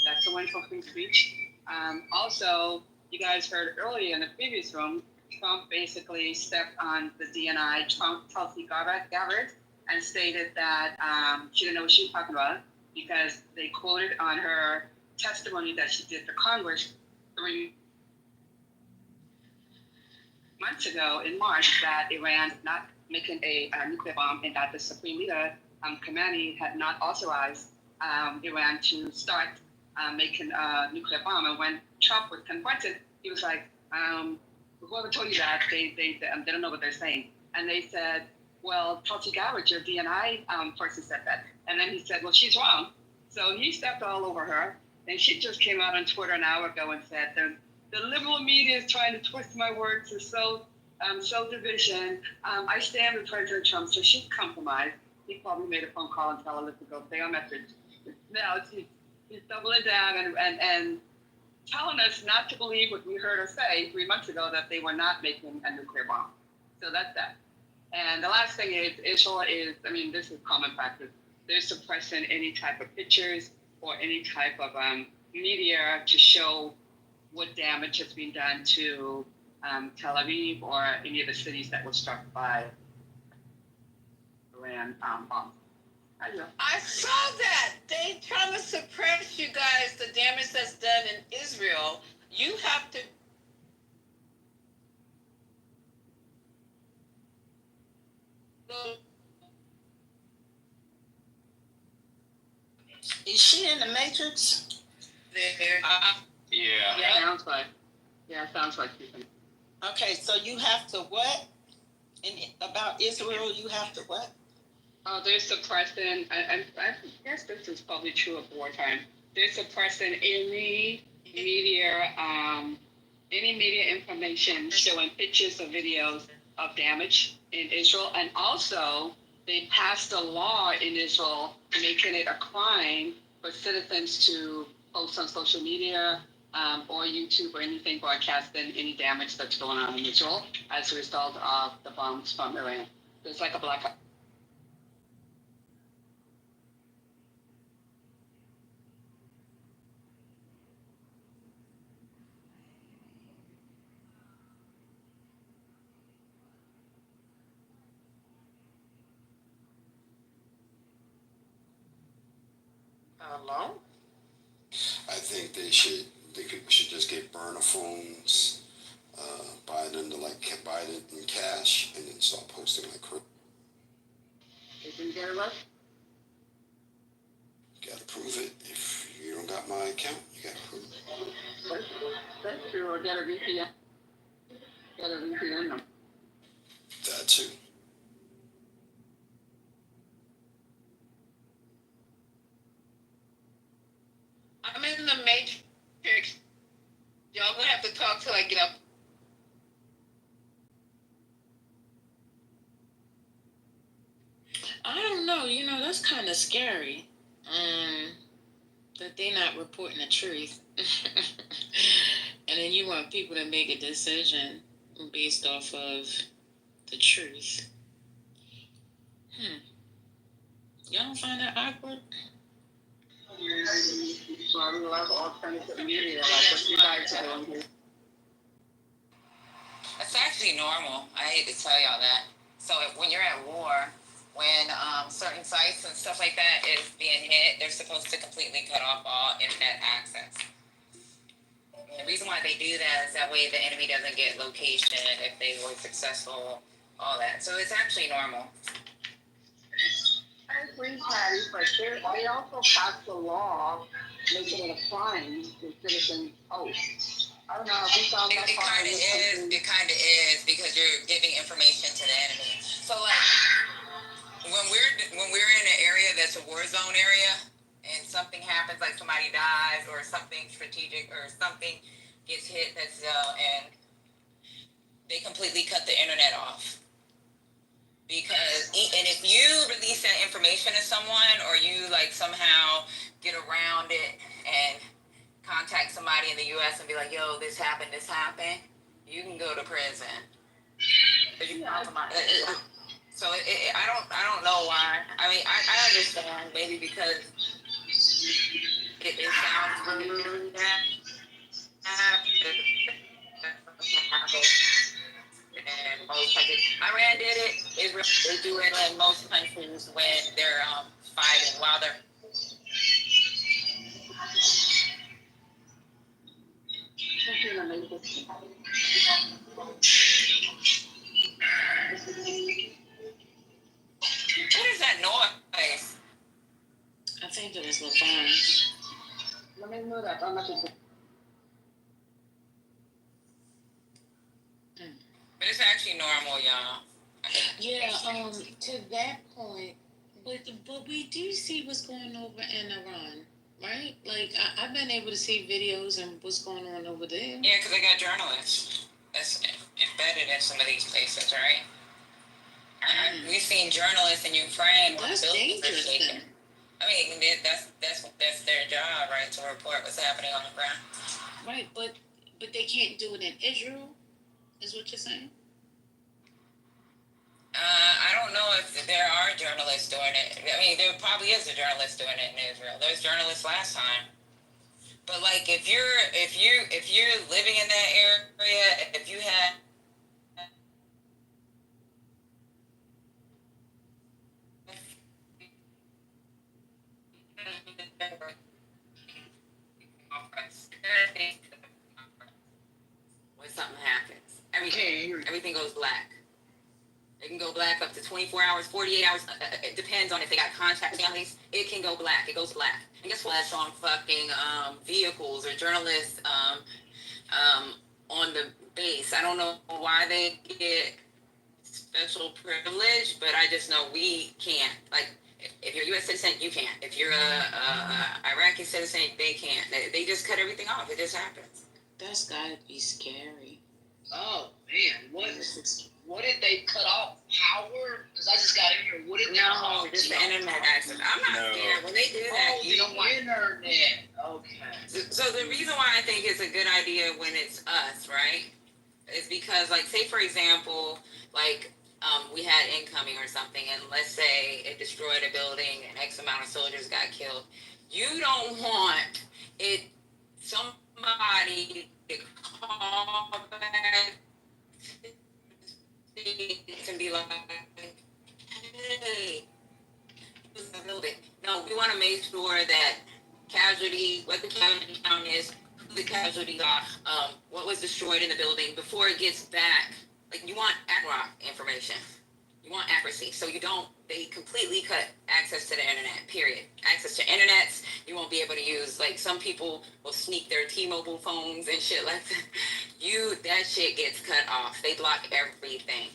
That's a win for free speech. Also, you guys heard earlier in the previous room, Trump basically stepped on the DNI, Tulsi Gabbard, and stated that she didn't know what she was talking about because they quoted on her testimony that she did to Congress 3 months ago in March that Iran is not making a nuclear bomb and that the Supreme Leader, Khamenei, had not authorized Iran to start making a nuclear bomb. And when Trump was confronted, he was like, whoever told you that, they don't know what they're saying. And they said, well, Tulsi Gabbard, your DNI person said that. And then he said, well, she's wrong. So he stepped all over her. And she just came out on Twitter an hour ago and said, the liberal media is trying to twist my words to sow division. I stand with President Trump, so she's compromised. He probably made a phone call and tell her to go say our message. Now he's doubling down and telling us not to believe what we heard her say 3 months ago, that they were not making a nuclear bomb. So that's that. And the last thing is, Israel is, I mean, this is common practice. They're suppressing any type of pictures or any type of media to show what damage has been done to Tel Aviv or any of the cities that were struck by Iran bombs. I saw that. They trying to suppress, you guys, the damage that's done in Israel. You have to. Is she in the Matrix? There. Yeah. Sounds like. Yeah, sounds like she's in. Okay, so you have to what? About Israel, you have to what? Oh, they're suppressing, I guess this is probably true of wartime. They're suppressing any media information showing pictures or videos of damage in Israel, and also they passed a law in Israel making it a crime for citizens to post on social media or YouTube or anything broadcasting any damage that's going on in Israel as a result of the bombs from Iran. There's like a blackout. Hello? I think they should just get burner phones, buy them to buy it in cash, and then start posting like crazy. Isn't there less? You gotta prove it. If you don't got my account, you gotta prove it. That's true, or get a VPN. Get a VPN them. That too. I'm in the matrix. Y'all gonna have to talk till I get up. I don't know. You know, that's kind of scary. That they're not reporting the truth. And then you want people to make a decision based off of the truth. Y'all don't find that awkward? So I love alternative media, like what you guys are doing here. It's actually normal. I hate to tell y'all that. So when you're at war, when certain sites and stuff like that is being hit, they're supposed to completely cut off all internet access. And the reason why they do that is that way the enemy doesn't get location if they were successful, all that. So it's actually normal. I agree, Patty, but they also passed a law making it a crime to citizens post. I don't know if you found that It part kind of is. It kind of is because you're giving information to the enemy. So like when we're in an area that's a war zone area and something happens, like somebody dies or something strategic or something gets hit, that's and they completely cut the internet off. Because, and if you release that information to someone or you like somehow get around it and contact somebody in the U.S. and be like, yo, this happened, you can go to prison. But you can compromise. So I don't know why. I mean, I understand maybe because it sounds really bad. And most countries, Iran did it. Israel, they do it in most countries when they're fighting while they're. What is that noise? I think it was LeBron. Let me know that. I'm not sure. But it's actually normal, y'all. Yeah, to that point, but we do see what's going over in Iran, right? Like, I've been able to see videos and what's going on over there. Yeah, because they got journalists that's embedded in some of these places, right? We've seen journalists in Ukraine. That's dangerous, then. I mean, that's their job, right, to report what's happening on the ground. Right, but they can't do it in Israel, is what you're saying? I don't know if there are journalists doing it. I mean, there probably is a journalist doing it in Israel. There was journalists last time. But like, if you're living in that area, if you had. When something happens, everything goes black. It can go black up to 24 hours, 48 hours. It depends on if they got contact families. It can go black. It goes black. And guess what? That's on fucking vehicles or journalists on the base. I don't know why they get special privilege, but I just know we can't. Like, if you're a U.S. citizen, you can't. If you're a Iraqi citizen, they can't. They just cut everything off. It just happens. That's gotta be scary. Oh man, what? what did they cut off? Power? Because I just got in here. What did they cut off? No, just the internet access. I'm not scared. When they do that, you don't want internet. Okay. So the reason why I think it's a good idea when it's us, right, is because, like, say for example, like we had incoming or something, and let's say it destroyed a building and X amount of soldiers got killed. You don't want it somebody to call back and be like, hey, no, we want to make sure that casualty, what the casualty count is, who the casualties are, what was destroyed in the building before it gets back. Like, you want accurate information. You want accuracy. So you don't, they completely cut access to the internet, period. Access to internets, you won't be able to use, like, some people will sneak their T-Mobile phones and shit like that. That shit gets cut off. They block everything.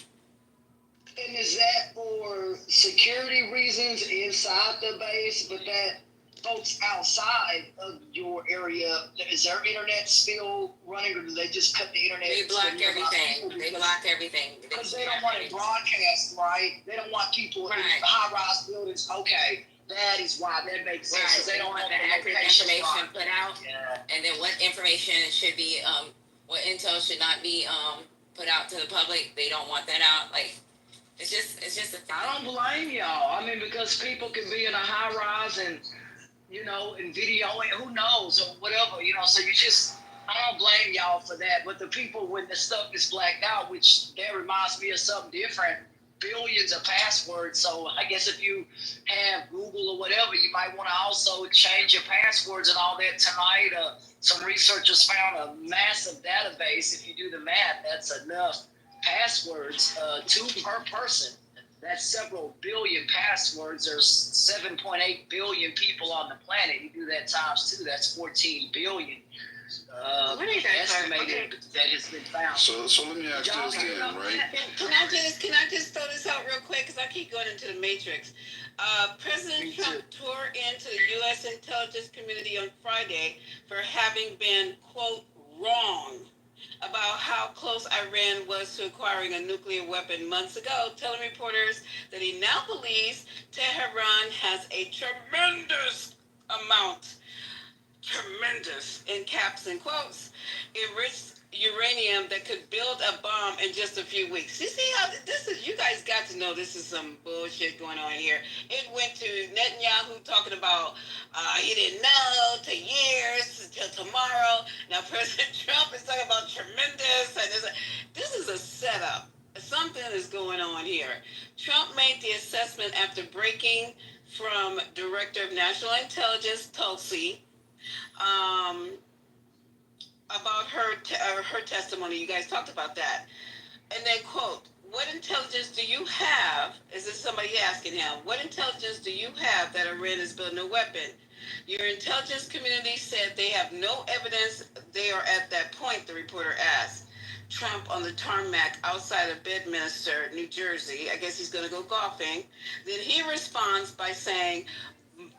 And is that for security reasons inside the base, but that folks outside of your area, is their internet still running, or do they just cut the internet? They block everything. They block everything. Because they don't want it broadcast, right? They don't want people in high-rise buildings. Okay, that is why. That makes sense. Right. They don't want the accurate information put out. Yeah. And then what information should be, what intel should not be put out to the public. They don't want that out. Like, it's just a thing. I don't blame y'all. I mean, because people can be in a high-rise and, you know, and videoing, who knows, or whatever, you know, so you just, I don't blame y'all for that, but the people when the stuff is blacked out, which that reminds me of something different, billions of passwords, so I guess if you have Google or whatever, you might want to also change your passwords and all that tonight. Some researchers found a massive database. If you do the math, that's enough passwords, 2 per person. That's several billion passwords. There's 7.8 billion people on the planet. You do that times 2, that's 14 billion. Estimated that has been found. So let me ask this then, right? Can I just throw this out real quick, because I keep going into the matrix. President Trump tore into the U.S. intelligence community on Friday for having been, quote, wrong about how close Iran was to acquiring a nuclear weapon months ago, telling reporters that he now believes Tehran has a tremendous amount, in caps and quotes, enriched uranium that could build a bomb in just a few weeks. You see how this is, you guys got to know this is some bullshit going on here. It went to Netanyahu talking about he didn't know, to years, till tomorrow. Now President Trump is talking about tremendous, and this is a setup. Something is going on here. Trump made the assessment after breaking from Director of National Intelligence, Tulsi, about her testimony. You guys talked about that. And then, quote, what intelligence do you have? Is this somebody asking him? What intelligence do you have that Iran is building a weapon? Your intelligence community said they have no evidence they are at that point, the reporter asked. Trump on the tarmac outside of Bedminster, New Jersey. I guess he's going to go golfing. Then he responds by saying,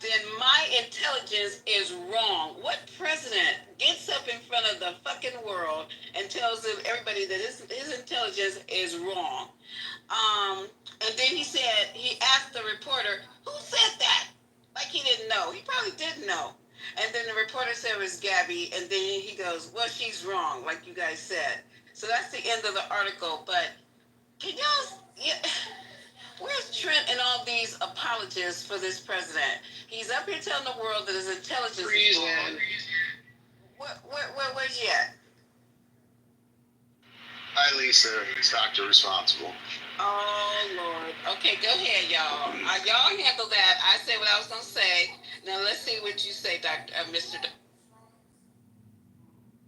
then my intelligence is wrong. What president gets up in front of the fucking world and tells everybody that his intelligence is wrong? And then he asked the reporter, who said that? Like he didn't know. He probably didn't know. And then the reporter said it was Gabby, and then he goes, well, she's wrong, like you guys said. So that's the end of the article, but can y'all... Where's Trent and all these apologists for this president? He's up here telling the world that his intelligence is wrong. Where's he at? Hi, Lisa. It's Dr. Responsible. Oh, Lord. Okay, go ahead, y'all. Y'all handle that. I said what I was going to say. Now, let's see what you say, Mr.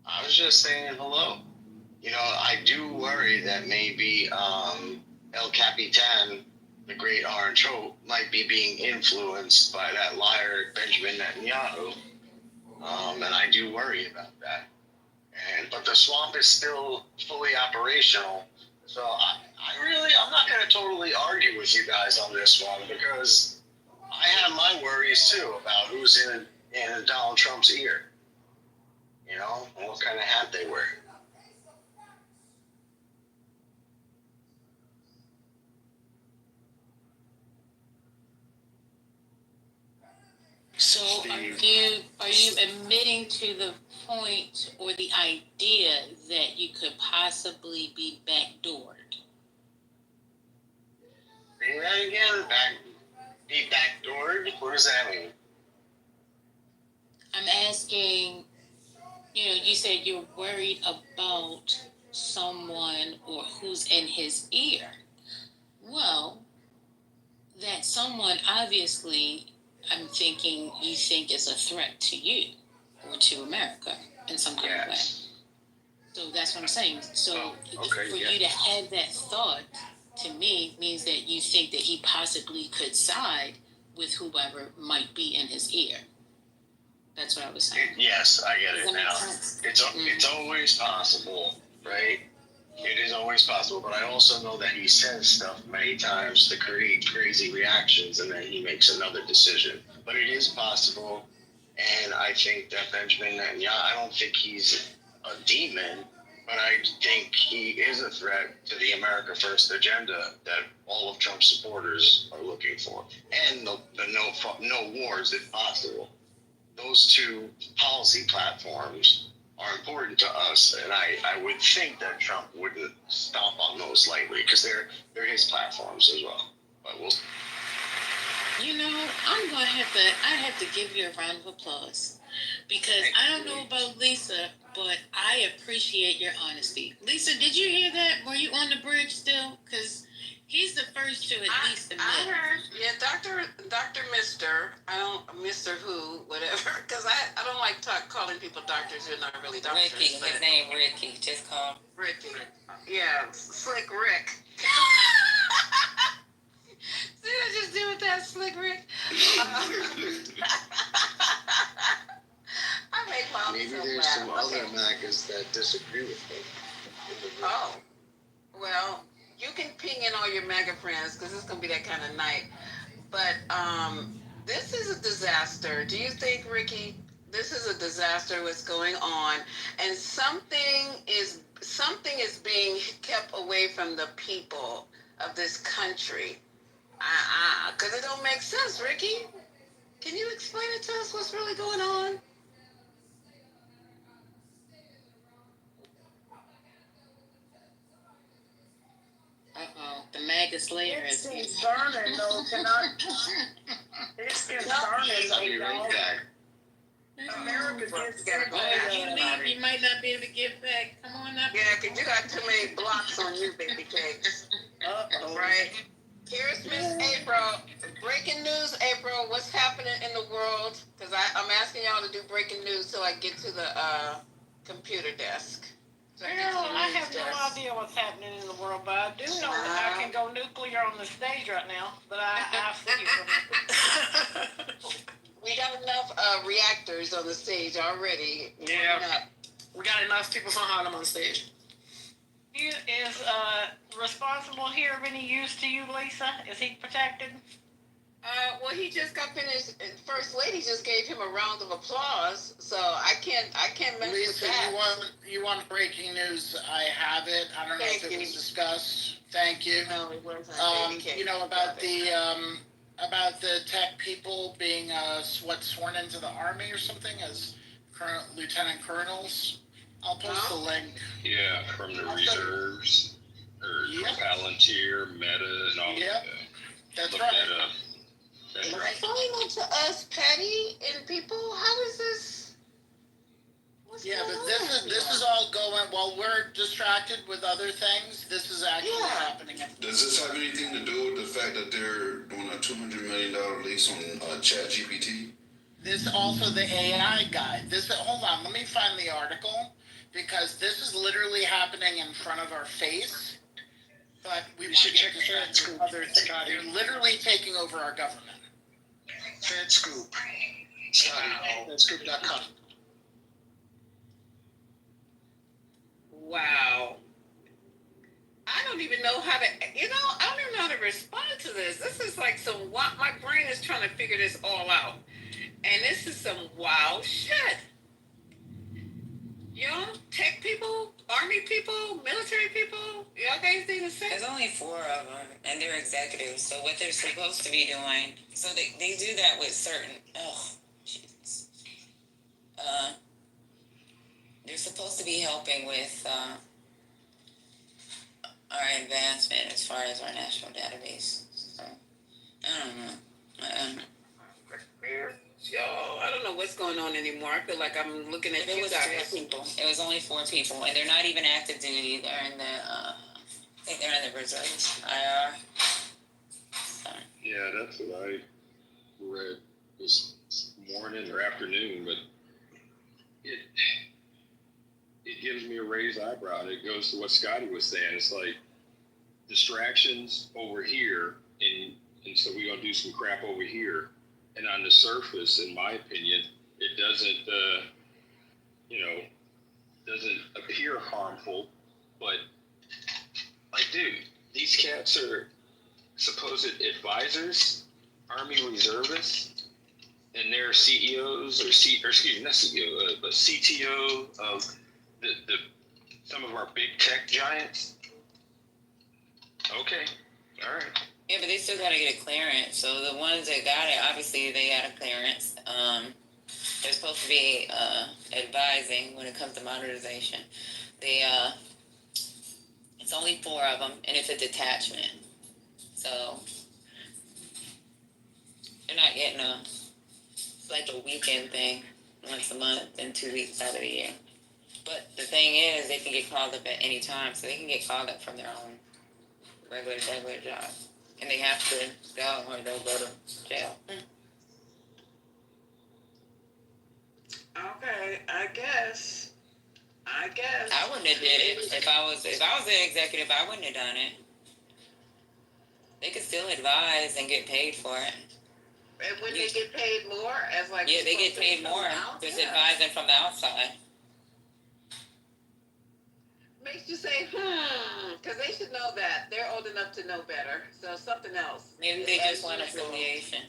I was just saying hello. You know, I do worry that maybe El Capitan, the great Orange Hope, might be being influenced by that liar Benjamin Netanyahu. And I do worry about that. But the swamp is still fully operational. So I'm not going to totally argue with you guys on this one, because I have my worries too about who's in Donald Trump's ear. You know, and what kind of hat they wear. So are you admitting to the point or the idea that you could possibly be backdoored? Say that again. Be backdoored. What does that mean? I'm asking, you said you're worried about someone or who's in his ear. Well, that someone obviously, I'm thinking you think is a threat to you or to America in some kind of way. So that's what I'm saying. So for you to have that thought, to me, means that you think that he possibly could side with whoever might be in his ear. That's what I was saying. Yes, I get it now. It's always possible, right? It is always possible, but I also know that he says stuff many times to create crazy reactions, and then he makes another decision. But it is possible, and I think that Benjamin Netanyahu, I don't think he's a demon, but I think he is a threat to the America First agenda that all of Trump's supporters are looking for, and the no wars if possible. Those two policy platforms are important to us, and I would think that Trump wouldn't stomp on those lightly because they're his platforms as well. But we'll. I have to give you a round of applause because I don't know about Lisa, but I appreciate your honesty. Lisa, did you hear that? Were you on the bridge still? Because he's the first to at least admit. I heard, Dr. Mister, Mister who, whatever, because I don't like calling people doctors who are not really doctors. Ricky, his name Ricky, just call him Ricky. Yeah, Slick Rick. See what I just did with that, Slick Rick? I make my own. Maybe there's some other MAGAs that disagree with him. Oh, well, you can ping in all your MAGA friends because it's going to be that kind of night. But this is a disaster. Do you think, Ricky, this is a disaster what's going on? And something is being kept away from the people of this country. Because it don't make sense, Ricky. Can you explain it to us what's really going on? The MAGA Slayer is concerning, though. It's concerning, though. America just you might not be able to get back. Come on up. Yeah, because you got too many blocks on you, baby cakes. Right? Here's Miss April. Breaking news, April. What's happening in the world? Because I'm asking y'all to do breaking news till I get to the computer desk. Well, I have no idea what's happening in the world, but I do know that I can go nuclear on the stage right now. But I see from We got enough reactors on the stage already. Yeah. We got enough people from Harlem on stage. Is responsible here of any use to you, Lisa? Is he protected? Well, he just got finished. First Lady just gave him a round of applause, so I can't mess with Lisa, that. you want breaking news? I have it. I don't know if it was discussed. Thank you. No, it wasn't. About the tech people being sworn into the army or something as lieutenant colonels. I'll post the link. Yeah, from the reserves or Palantir, Meta, and all that. That's right. Explain it to us, Patty and people. How is this? But this is all going while we're distracted with other things. This is actually happening. Does this have anything to do with the fact that they're doing a $200 million lease on ChatGPT? This also the AI guy. Hold on, let me find the article because this is literally happening in front of our face. But we should check the other things. They're literally taking over our government. FedScoop. FedScoop.com. Wow. I don't even know how to, I don't even know how to respond to this. This is like my brain is trying to figure this all out. And this is some wild shit. Y'all, tech people, army people, military people, y'all got anything to say? There's only 4 of them, and they're executives. So what they're supposed to be doing, so they do that with certain. they're supposed to be helping with our advancement as far as our national database. So, I don't know. Yo, I don't know what's going on anymore. I feel like I'm looking at It you was guys. 4 people. It was only 4 people, and they're not even active duty. They're in the, I think they're in the reserves, IR. So. Yeah, that's what I read this morning or afternoon, but it gives me a raised eyebrow, and it goes to what Scotty was saying. It's like distractions over here, and so we're gonna do some crap over here. And on the surface, in my opinion, it doesn't, doesn't appear harmful, but like, dude, these cats are supposed advisors, Army reservists, and they're CEOs or excuse me, not CEO, but CTO of the some of our big tech giants. Okay, all right. Yeah, but they still got to get a clearance. So the ones that got it, obviously they got a clearance. They're supposed to be advising when it comes to modernization. It's only 4 of them, and it's a detachment. So they're not getting it's like a weekend thing, once a month and 2 weeks out of the year. But the thing is, they can get called up at any time, so they can get called up from their own regular job. And they have to go or they'll go to jail. Okay, I guess. I wouldn't have did it if I was the executive. I wouldn't have done it. They could still advise and get paid for it. And when they get paid more, as like yeah, they get paid more. Just advising from the outside. Makes you say, because they should know that. They're old enough to know better. So something else. Maybe they just want affiliation.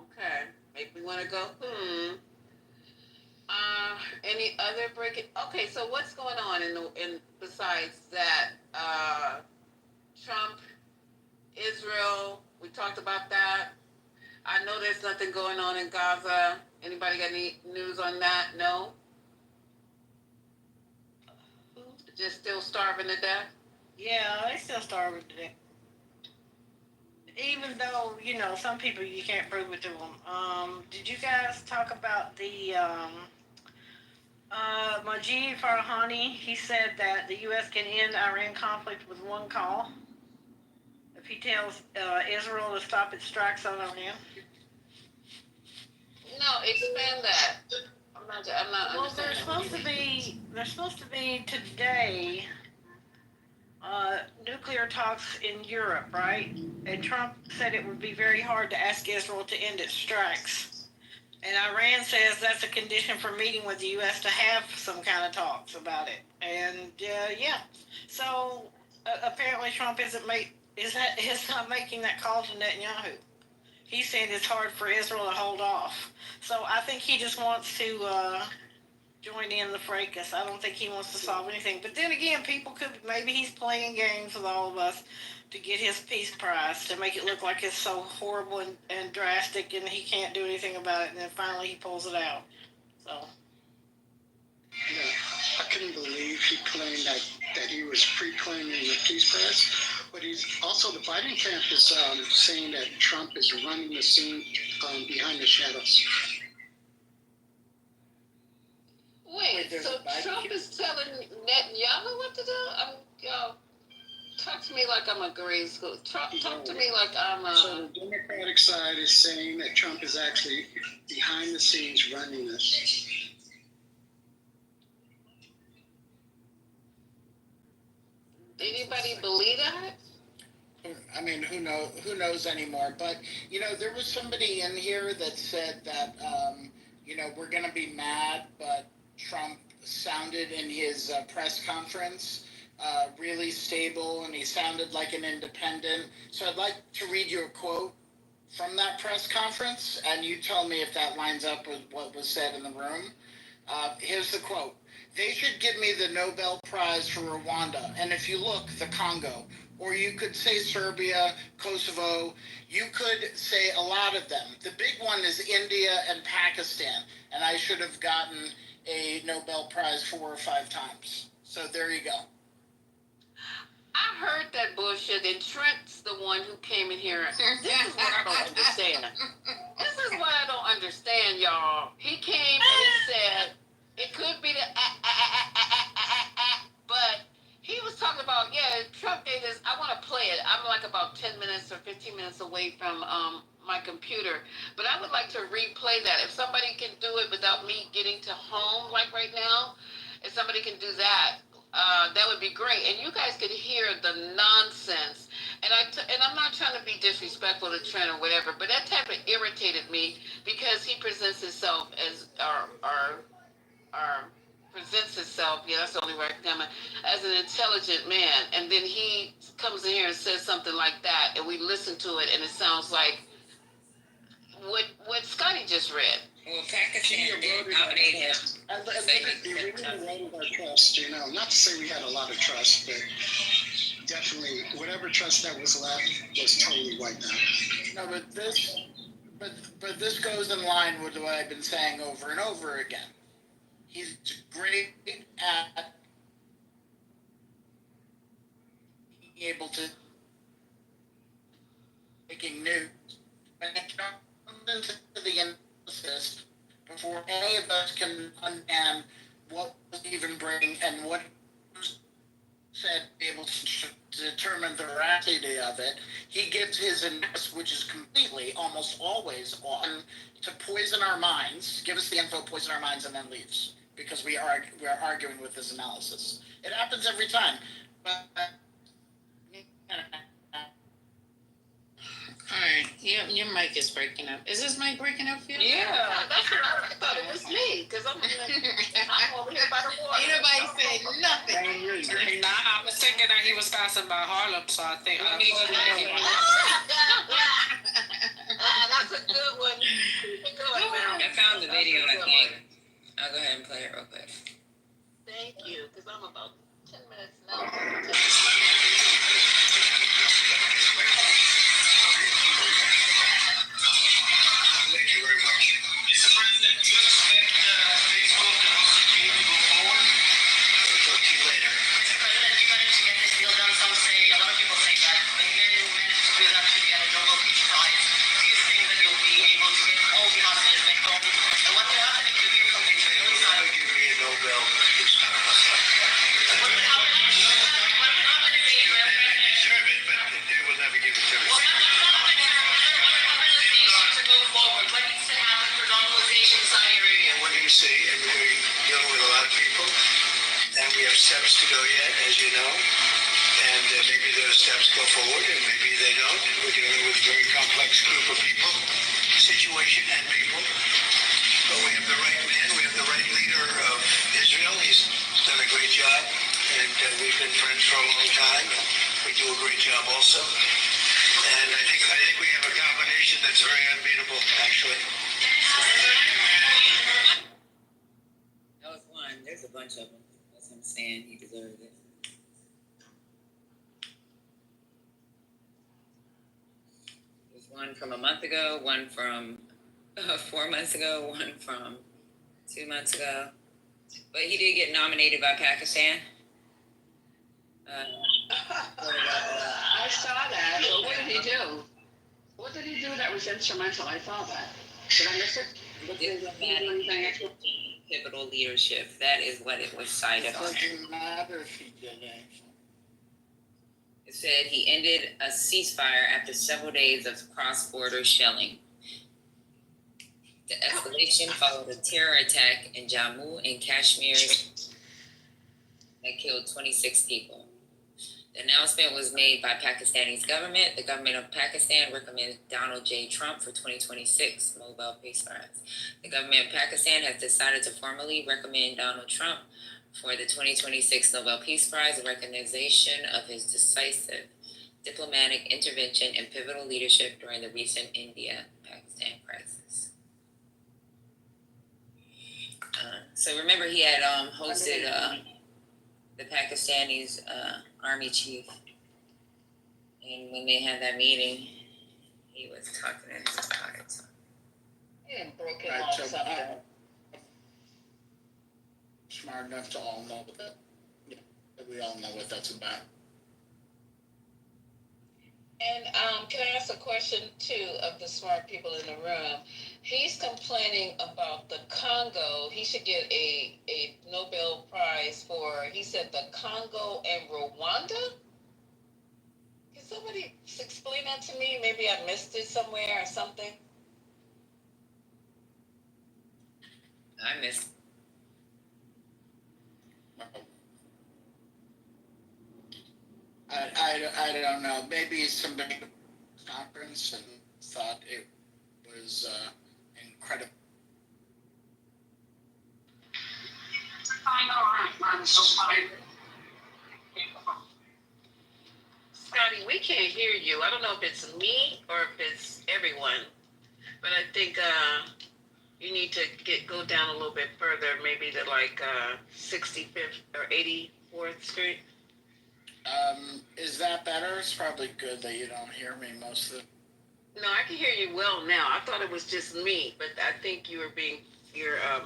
Okay. Make me want to go, any other breaking? Okay, so what's going on in besides that? Trump, Israel, we talked about that. I know there's nothing going on in Gaza. Anybody got any news on that? No? Just still starving to death? Yeah, they still starving to death. Even though, some people you can't prove it to them. Did you guys talk about the Majid Farahani? He said that the U.S. can end Iran conflict with one call if he tells Israel to stop its strikes on Iran. No, expand that. I'm not Well, there's supposed to be today nuclear talks in Europe, right? And Trump said it would be very hard to ask Israel to end its strikes. And Iran says that's a condition for meeting with the U.S. to have some kind of talks about it. And so apparently Trump is not making that call to Netanyahu. He's saying it's hard for Israel to hold off. So I think he just wants to join in the fracas. I don't think he wants to solve anything. But then again, maybe he's playing games with all of us to get his peace prize, to make it look like it's so horrible and drastic and he can't do anything about it. And then finally he pulls it out. So. Yeah, I couldn't believe he claimed that he was pre-claiming the peace prize. But he's also, the Biden camp is saying that Trump is running the scene behind the shadows. Wait, so Trump is telling Netanyahu what to do? Talk to me like I'm a grade school. Talk to me like I'm a... So the Democratic side is saying that Trump is actually behind the scenes running this. Anybody believe that? I mean, who knows anymore? But, there was somebody in here that said that, we're going to be mad, but Trump sounded in his press conference really stable, and he sounded like an independent. So I'd like to read you a quote from that press conference, and you tell me if that lines up with what was said in the room. Here's the quote. "They should give me the Nobel Prize for Rwanda. And if you look, the Congo. or you could say Serbia, Kosovo. You could say a lot of them. The big one is India and Pakistan, and I should have gotten a Nobel Prize 4 or 5 times. So there you go. I heard that bullshit, and Trent's the one who came in here. This is what I don't understand. This is what I don't understand, y'all. He came and he said it could be the but he was talking about, yeah, Trump gave this. I want to play it. I'm like about 10 minutes or 15 minutes away from my computer, but I would like to replay that. If somebody can do it without me getting to home, like right now, if somebody can do that, that would be great. And you guys could hear the nonsense. And I'm not trying to be disrespectful to Trent or whatever, but that type of irritated me because he presents himself as presents himself, yeah, that's the only word coming, as an intelligent man, and then he comes in here and says something like that, and we listen to it, and it sounds like what Scotty just read. Well, Pakistan did nominate him. We really eroded our trust, you know. Not to say we had a lot of trust, but definitely whatever trust that was left was totally wiped out. No, but this goes in line with what I've been saying over and over again. He's great at being able to making news. When it comes into the analysis, before any of us can understand what was even bringing and what was said, be able to determine the veracity of it, he gives his analysis, which is completely, almost always on to poison our minds, give us the info, poison our minds, and then leaves. Because we are arguing with his analysis. It happens every time. But all right, your mic is breaking up. Is this mic breaking up for you? Yeah, that's what I thought it was me, because I'm over here by the water. Ain't nobody said nothing. Nah, I was thinking that he was passing by Harlem, so I think That's a good one. I found the video, I think. I'll go ahead and play it real quick. Thank you, because I'm about 10 minutes now. Thank you very much. Mr. President, do you expect Facebook and also TV to go forward? We'll talk to you later. Mr. President, you managed to get this deal done. Some say, a lot of people say that when you managed to do that to get a Nobel Peace Prize, do you think that you'll be able to get all the hostages back home? And what will happen if you hear from the Israelis? They'll never give me a Nobel Peace Prize. What will happen if they deserve it, but they will never give it to me. What do you see? And we're dealing with a lot of people, and we have steps to go yet, as you know. And maybe those steps go forward, and maybe they don't. And we're dealing with a very complex group of people, situation and people. But we have the right man, we have the right leader of Israel. He's done a great job, and we've been friends for a long time. We do a great job also. And I think we have a combination that's very unbeatable, actually. That was one. There's a bunch of them. That's him saying he deserved it. There's one from a month ago, one from 4 months ago, one from 2 months ago. But he did get nominated by Pakistan. I saw that. But what did he do? What did he do that was instrumental? I saw that. Did I miss it? Diplomatic pivotal leadership. That is what it was cited on. It doesn't matter if he did anything. It said he ended a ceasefire after several days of cross-border shelling. The escalation followed a terror attack in Jammu and Kashmir that killed 26 people. The announcement was made by Pakistani's government. The government of Pakistan recommended Donald J. Trump for 2026 Nobel Peace Prize. The government of Pakistan has decided to formally recommend Donald Trump for the 2026 Nobel Peace Prize in recognition of his decisive diplomatic intervention and pivotal leadership during the recent India-Pakistan crisis. So remember he had hosted the Pakistani's army chief And when they had that meeting, he was talking in his pocket. And broke him off something. Smart enough to all know that. Yeah, we all know what that's about. And can I ask a question too of the smart people in the room? He's complaining about the Congo. He should get a Nobel Prize for, he said, the Congo and Rwanda? Can somebody explain that to me? Maybe I missed it somewhere or something. I missed. I don't know. Maybe somebody conference and thought it was incredible. Scotty, we can't hear you. I don't know if it's me or if it's everyone, but I think you need to go down a little bit further, maybe to like 65th or 84th Street. Is that better? It's probably good that you don't hear me most of the. No, I can hear you well now. I thought it was just me, but I think your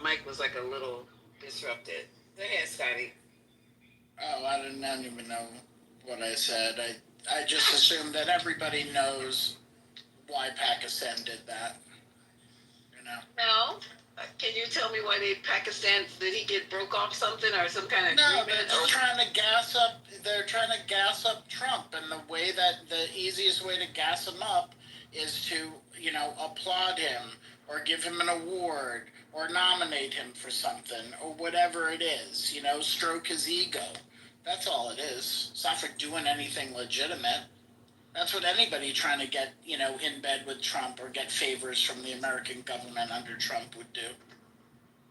mic was like a little disrupted. Go ahead, Scotty. Oh, I don't even know what I said. I just assumed that everybody knows why Pakistan did that. You know? No. Can you tell me why Pakistan, did he get broke off something or some kind of agreement? No, they're just trying to gas up. They're trying to gas up Trump, and the easiest way to gas him up is to, applaud him or give him an award or nominate him for something or whatever it is. Stroke his ego. That's all it is. It's not for doing anything legitimate. That's what anybody trying to get, in bed with Trump or get favors from the American government under Trump would do.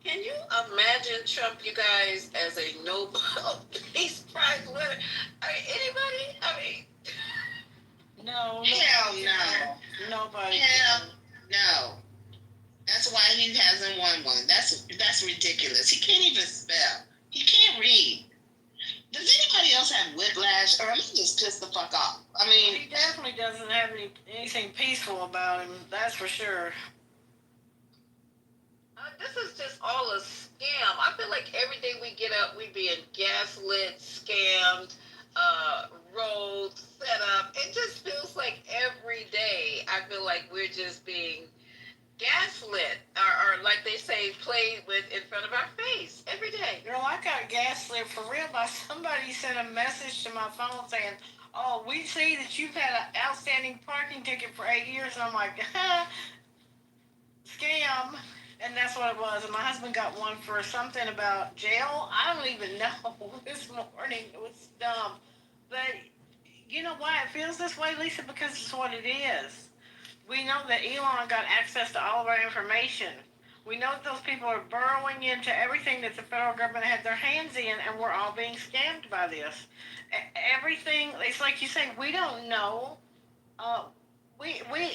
Can you imagine Trump, you guys, as a Nobel Peace Prize winner? Anybody? No. Hell no. Nobody. Hell no. That's why he hasn't won one. That's ridiculous. He can't even spell. He can't read. Does anybody else have whiplash, or am I just pissed the fuck off? He definitely doesn't have anything peaceful about him. That's for sure. This is just all a scam. I feel like every day we get up, we being gaslit, scammed, roads set up. It just feels like every day I feel like we're just being gaslit, or like they say, played with in front of our face every day. Girl, I got gaslit for real by somebody sent a message to my phone saying, "Oh, we see that you've had an outstanding parking ticket for 8 years." And I'm like, scam. And that's what it was. And my husband got one for something about jail. I don't even know. This morning, it was dumb. But you know why it feels this way, Lisa? Because it's what it is. We know that Elon got access to all of our information. We know that those people are burrowing into everything that the federal government had their hands in, and we're all being scammed by this. Everything, it's like you say, we don't know.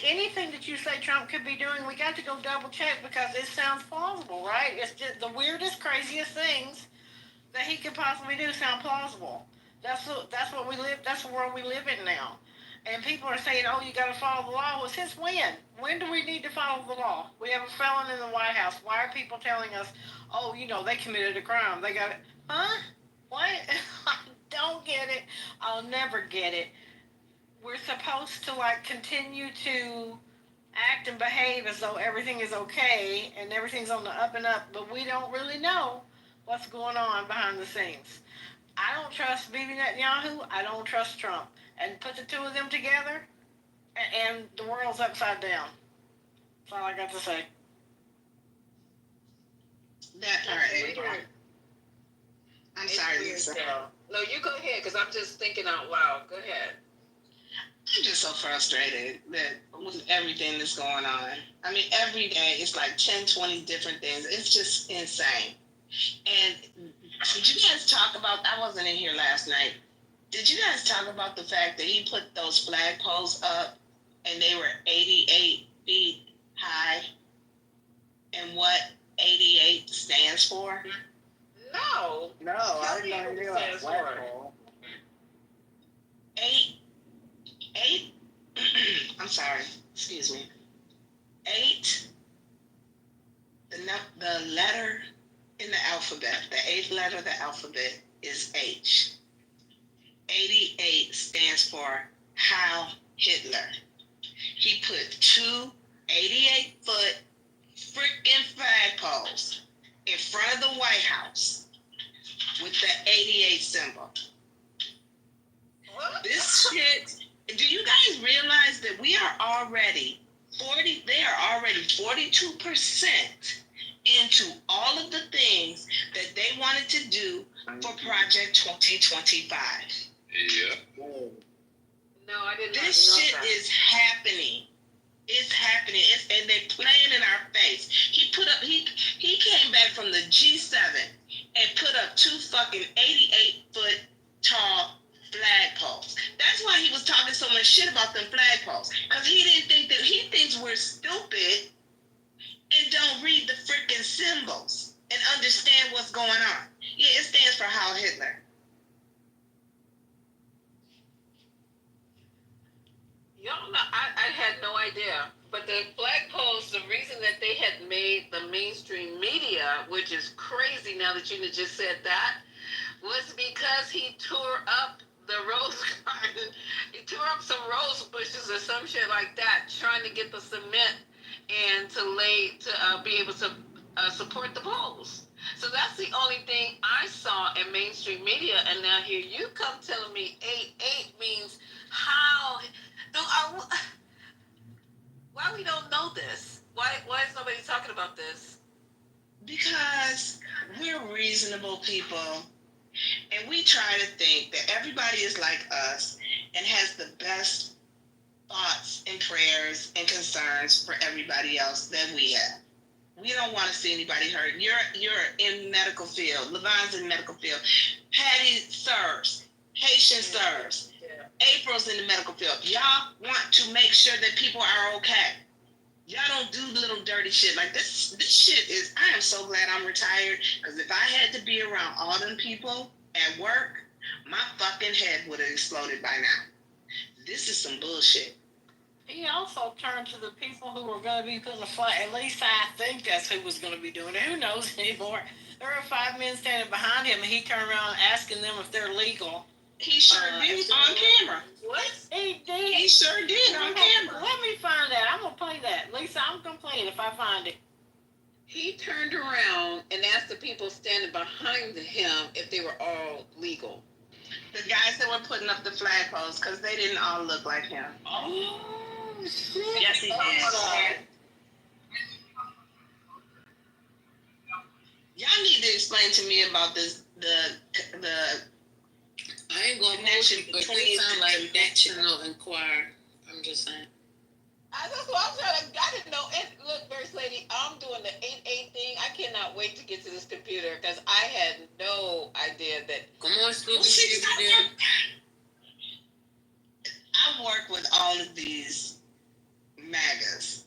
Anything that you say Trump could be doing, we got to go double check because it sounds plausible, right? It's just the weirdest, craziest things that he could possibly do sound plausible. That's what we live. That's the world we live in now. And people are saying, "Oh, you got to follow the law." Well, since when? When do we need to follow the law? We have a felon in the White House. Why are people telling us, "Oh, they committed a crime. They got it"? Huh? What? I don't get it. I'll never get it. We're supposed to continue to act and behave as though everything is okay and everything's on the up and up, but we don't really know what's going on behind the scenes. I don't trust Bibi Netanyahu. I don't trust Trump. And put the two of them together, and the world's upside down. That's all I got to say. That part, April. I'm sorry, Lisa. No, you go ahead, because I'm just thinking out loud. Go ahead. I'm just so frustrated with everything that's going on. Every day it's like 10, 20 different things. It's just insane. And did you guys talk about, I wasn't in here last night, did you guys talk about the fact that he put those flagpoles up and they were 88 feet high, and what 88 stands for? No, I didn't know anything about flagpole. 88 excuse me, 8, the letter in the alphabet, the 8th letter of the alphabet is H. 88 stands for Heil Hitler. He put 2 88-foot freaking flagpoles in front of the White House with the 88 symbol. This shit, do you guys realize that we are already 42% into all of the things that they wanted to do for Project 2025. Yeah. No, I didn't. This shit is happening. It's happening. And they're playing in our face. He came back from the G7 and put up 2 fucking 88-foot tall flagpoles. That's why he was talking so much shit about them flagpoles. Because he thinks we're stupid and don't read the freaking symbols and understand what's going on. Yeah, it stands for Heil Hitler. Y'all know, I had no idea. But the flagpoles, the reason that they had made the mainstream media, which is crazy now that you just said that, was because he tore up the rose garden. He tore up some rose bushes or some shit like that, trying to get the cement and to be able to support the poles. So that's the only thing I saw in mainstream media. And now here you come telling me 88 means how? Why we don't know this? Why is nobody talking about this? Because we're reasonable people, and we try to think that everybody is like us and has the best thoughts and prayers and concerns for everybody else that we have. We don't want to see anybody hurt. You're in medical field. Levon's in medical field. Patty serves. Haitian serves. April's in the medical field. Y'all want to make sure that people are okay. Y'all don't do little dirty shit like this. This shit is, I am so glad I'm retired, because if I had to be around all them people at work, my fucking head would have exploded by now. This is some bullshit. He also turned to the people who were going to be putting a flag. At least I think that's who was going to be doing it. Who knows anymore? There were 5 men standing behind him, and he turned around asking them if they're legal. He sure did on camera. What? He did. He sure did on camera. Let me find that. I'm going to play that. Lisa, I'm going to play it if I find it. He turned around and asked the people standing behind him if they were all legal. The guys that were putting up the flagpoles, because they didn't all look like him. Oh, shit. Yes, he did. Y'all need to explain to me about this, the I ain't gonna mention, but you sound like National Enquirer. I'm just saying. That's what I'm trying to. I didn't know. Look, First Lady, I'm doing the 88 thing. I cannot wait to get to this computer because I had no idea that. Come on, Scooby. I work with all of these MAGAs.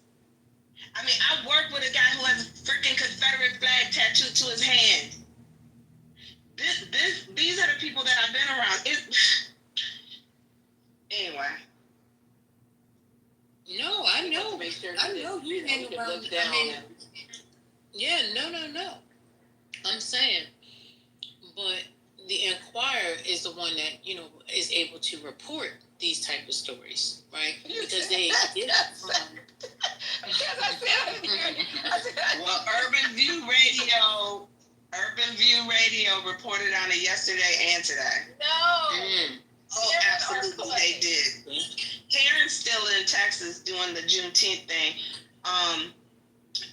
I mean, I work with a guy who has a freaking Confederate flag tattooed to his hand. These are the people that I've been around. Anyway. No, I know. I know you hang around. Yeah, no. I'm saying, but the Enquirer is the one that is able to report these type of stories, right? Because they get it from. Well, Urban View Radio reported on it yesterday and today. No. Oh, absolutely, they did. Karen's still in Texas doing the Juneteenth thing.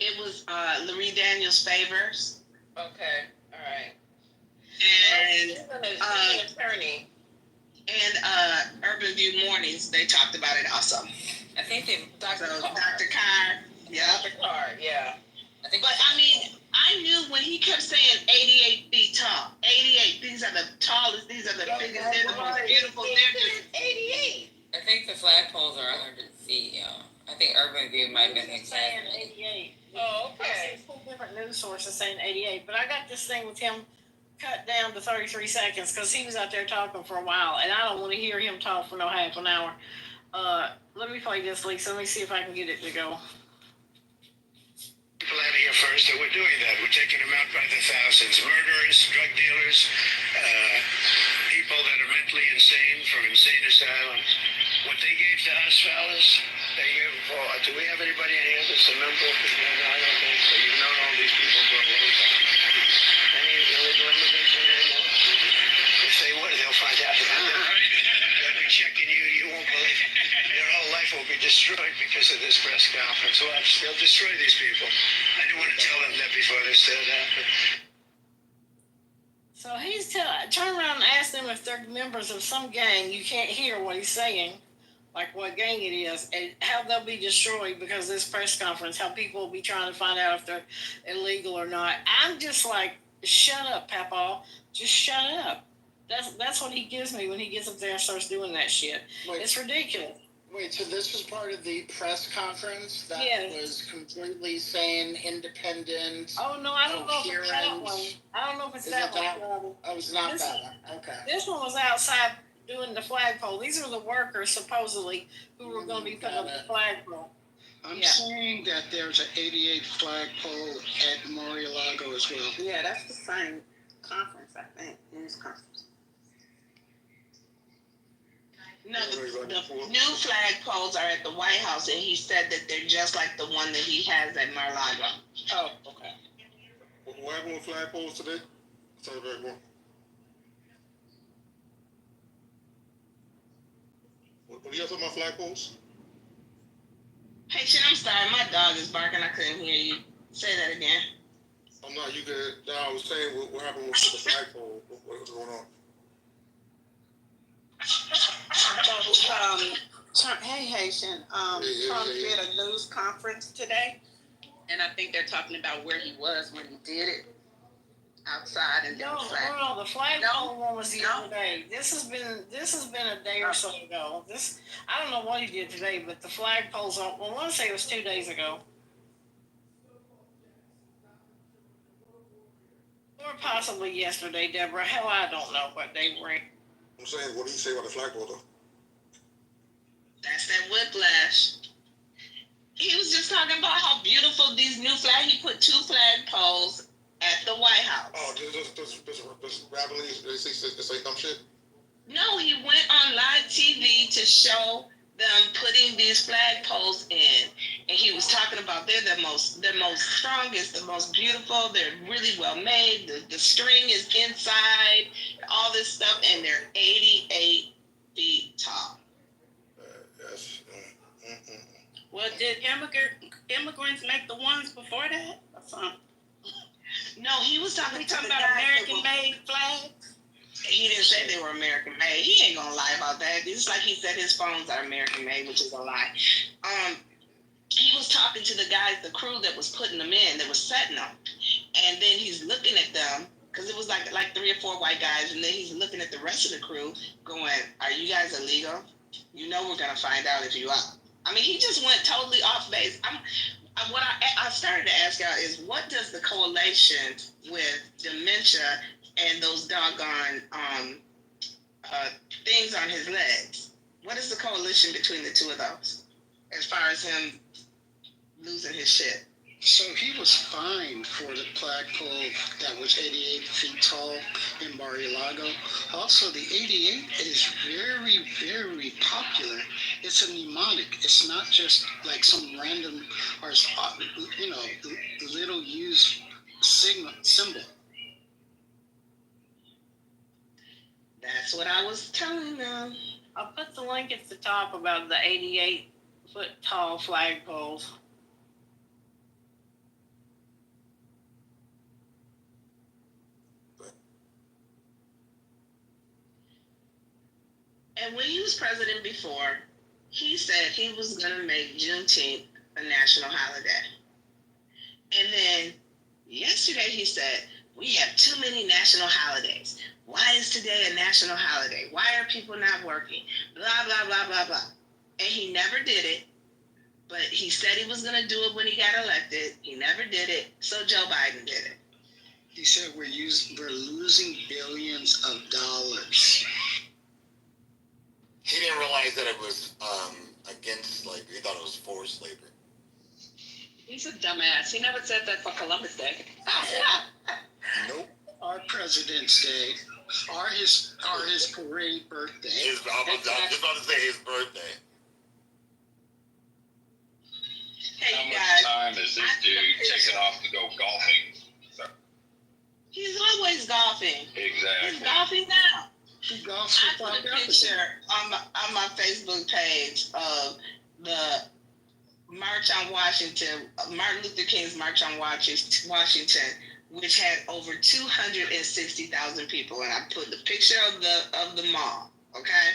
It was Larry Daniels Favors. Okay, all right. And an attorney. And Urban View Mornings, they talked about it also. I think Dr. Carr. Yeah. Dr. Carr, yeah. But I mean, I knew when he kept saying 88 feet tall. 88. These are the tallest. These are the biggest. They're the most beautiful. They're just 88. I think the flagpoles are 100 feet, yeah. I think Urban View might have been saying 88. Oh, okay. I've seen 2 different news sources saying 88, but I got this thing with him cut down to 33 seconds because he was out there talking for a while, and I don't want to hear him talk for no half an hour. Let me play this, Lisa. Let me see if I can get it to go. People out of here first, and we're doing that. We're taking them out by the thousands. Murderers, drug dealers, people that are mentally insane from insane asylums. What they gave to us, fellas, they gave for. Do we have anybody in here that's a member? No, I don't think so. You've known all these people for a long time. Any illegal immigrants in here? No. If they would, they'll find out. They'll be checking you. You won't believe it. Your whole life will be destroyed because of this press conference. Watch, they'll destroy these people. I didn't want to tell them that before they said that. So he's turn around and ask them if they're members of some gang. You can't hear what he's saying, like what gang it is, and how they'll be destroyed because of this press conference, how people will be trying to find out if they're illegal or not. I'm just like, shut up, Papa. Just shut up. That's what he gives me when he gets up there and starts doing that shit. Wait. It's ridiculous. Wait, so this was part of the press conference that was completely saying independent. Oh no, I don't know if it's that one. I don't know if it's that one. Oh, it's not that one. Okay. This one was outside doing the flagpole. These are the workers supposedly who were going to be putting up the flagpole. I'm saying that there's an 88 flagpole at Mar-a-Lago as well. Yeah, that's the same conference, I think. News conference. No, the new flagpoles are at the White House, and he said that they're just like the one that he has at Mar-a-Lago. Oh, okay. What happened with flagpoles today? Celebrate more. What are you talking about flagpoles? Hey, shit, I'm sorry. My dog is barking. I couldn't hear you. Say that again. I'm not. You good? No, I was saying what happened with the flagpole. What's going on? Hey, Haitian. Trump did a news conference today, and I think they're talking about where he was when he did it. Outside and no, the flagpole one was the other day. This has been a day or so ago. I don't know what he did today, but the flagpoles. I want to say it was 2 days ago, or possibly yesterday, Deborah. Hell, I don't know what day we're in. I'm saying, what do you say about the flagpole though? That's that whiplash. He was just talking about how beautiful these new flags. He put 2 flagpoles at the White House. Oh, this rapidly, they say dumb shit? No, he went on live TV to show them putting these flagpoles in, and he was talking about they're the most strongest, the most beautiful. They're really well made. The string is inside, all this stuff, and they're 88 feet tall. Yes. Well, did immigrants make the ones before that? Or something? No, he was talking about American-made flags. He didn't say they were American-made. He ain't gonna lie about that. It's like he said his phones are American-made, which is a lie. He was talking to the guys, the crew that was putting them in, that was setting them, and then he's looking at them because it was like 3 or 4 white guys, and then he's looking at the rest of the crew, going, "Are you guys illegal? You know we're gonna find out if you are." I mean, he just went totally off base. What I started to ask y'all is, what does the correlation with dementia and those doggone things on his legs? What is the correlation between the two of those, as far as him losing his shit? So he was fined for the flagpole that was 88 feet tall in Mar-a-Lago. Also, the 88 is very, very popular. It's a mnemonic. It's not just like some random or little used symbol. That's what I was telling them. I'll put the link at the top about the 88-foot tall flagpoles. And when he was president before, he said he was going to make Juneteenth a national holiday. And then yesterday he said, we have too many national holidays. Why is today a national holiday? Why are people not working? Blah, blah, blah, blah, blah. And he never did it. But he said he was going to do it when he got elected. He never did it. So Joe Biden did it. He said we're losing billions of dollars. He didn't realize that it was against, like, he thought it was forced labor. He's a dumbass. He never said that for Columbus Day. Nope. Our President's Day, or his parade birthday. I was just about to say his birthday. Hey, How you much guys. time is this dude taking off to go golfing? So, He's always golfing. exactly. He's golfing now. He golfs I with put a picture on my Facebook page of the March on Washington, Martin Luther King's March on Washington, which had over 260,000 people, and I put the picture of the mall, okay?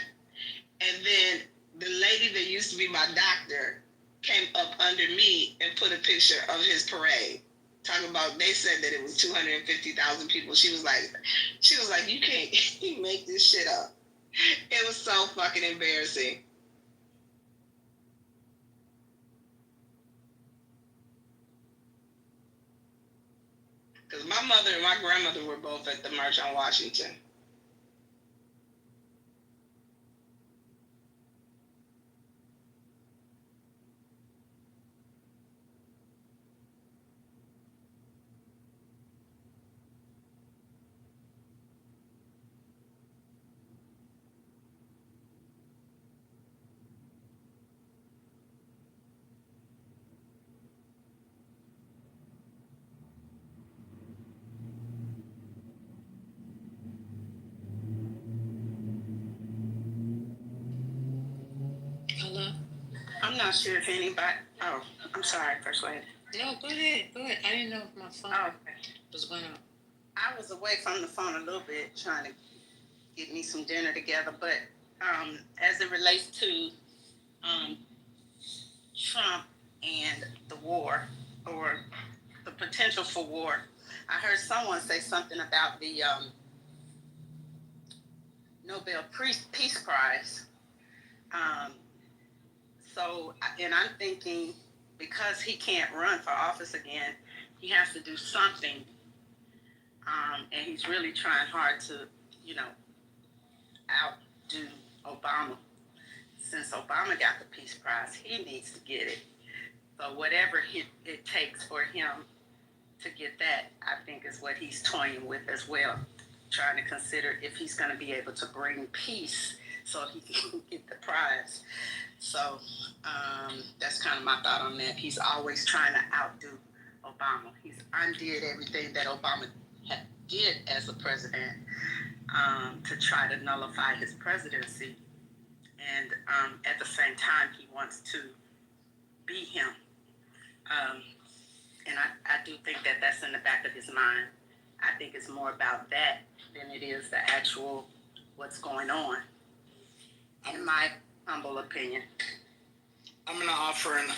And then the lady that used to be my doctor came up under me and put a picture of his parade. Talking about, they said that it was 250,000 people. She was like, you can't make this shit up. It was so fucking embarrassing. Because my mother and my grandmother were both at the March on Washington. Hello? I'm not sure if anybody. Oh, I'm sorry, First Lady. No, go ahead. I didn't know if my phone was going on. I was away from the phone a little bit trying to get me some dinner together, but as it relates to Trump and the war, or the potential for war, I heard someone say something about the Nobel Peace Prize. And I'm thinking, because he can't run for office again, he has to do something. And he's really trying hard to, outdo Obama. Since Obama got the Peace Prize, he needs to get it. So whatever it takes for him to get that, I think is what he's toying with as well. Trying to consider if he's going to be able to bring peace so he can get the prize. So that's kind of my thought on that. He's always trying to outdo Obama. He's undid everything that Obama did as a president to try to nullify his presidency. And at the same time, he wants to be him. And I do think that that's in the back of his mind. I think it's more about that than it is the actual what's going on, in my humble opinion. I'm going to offer an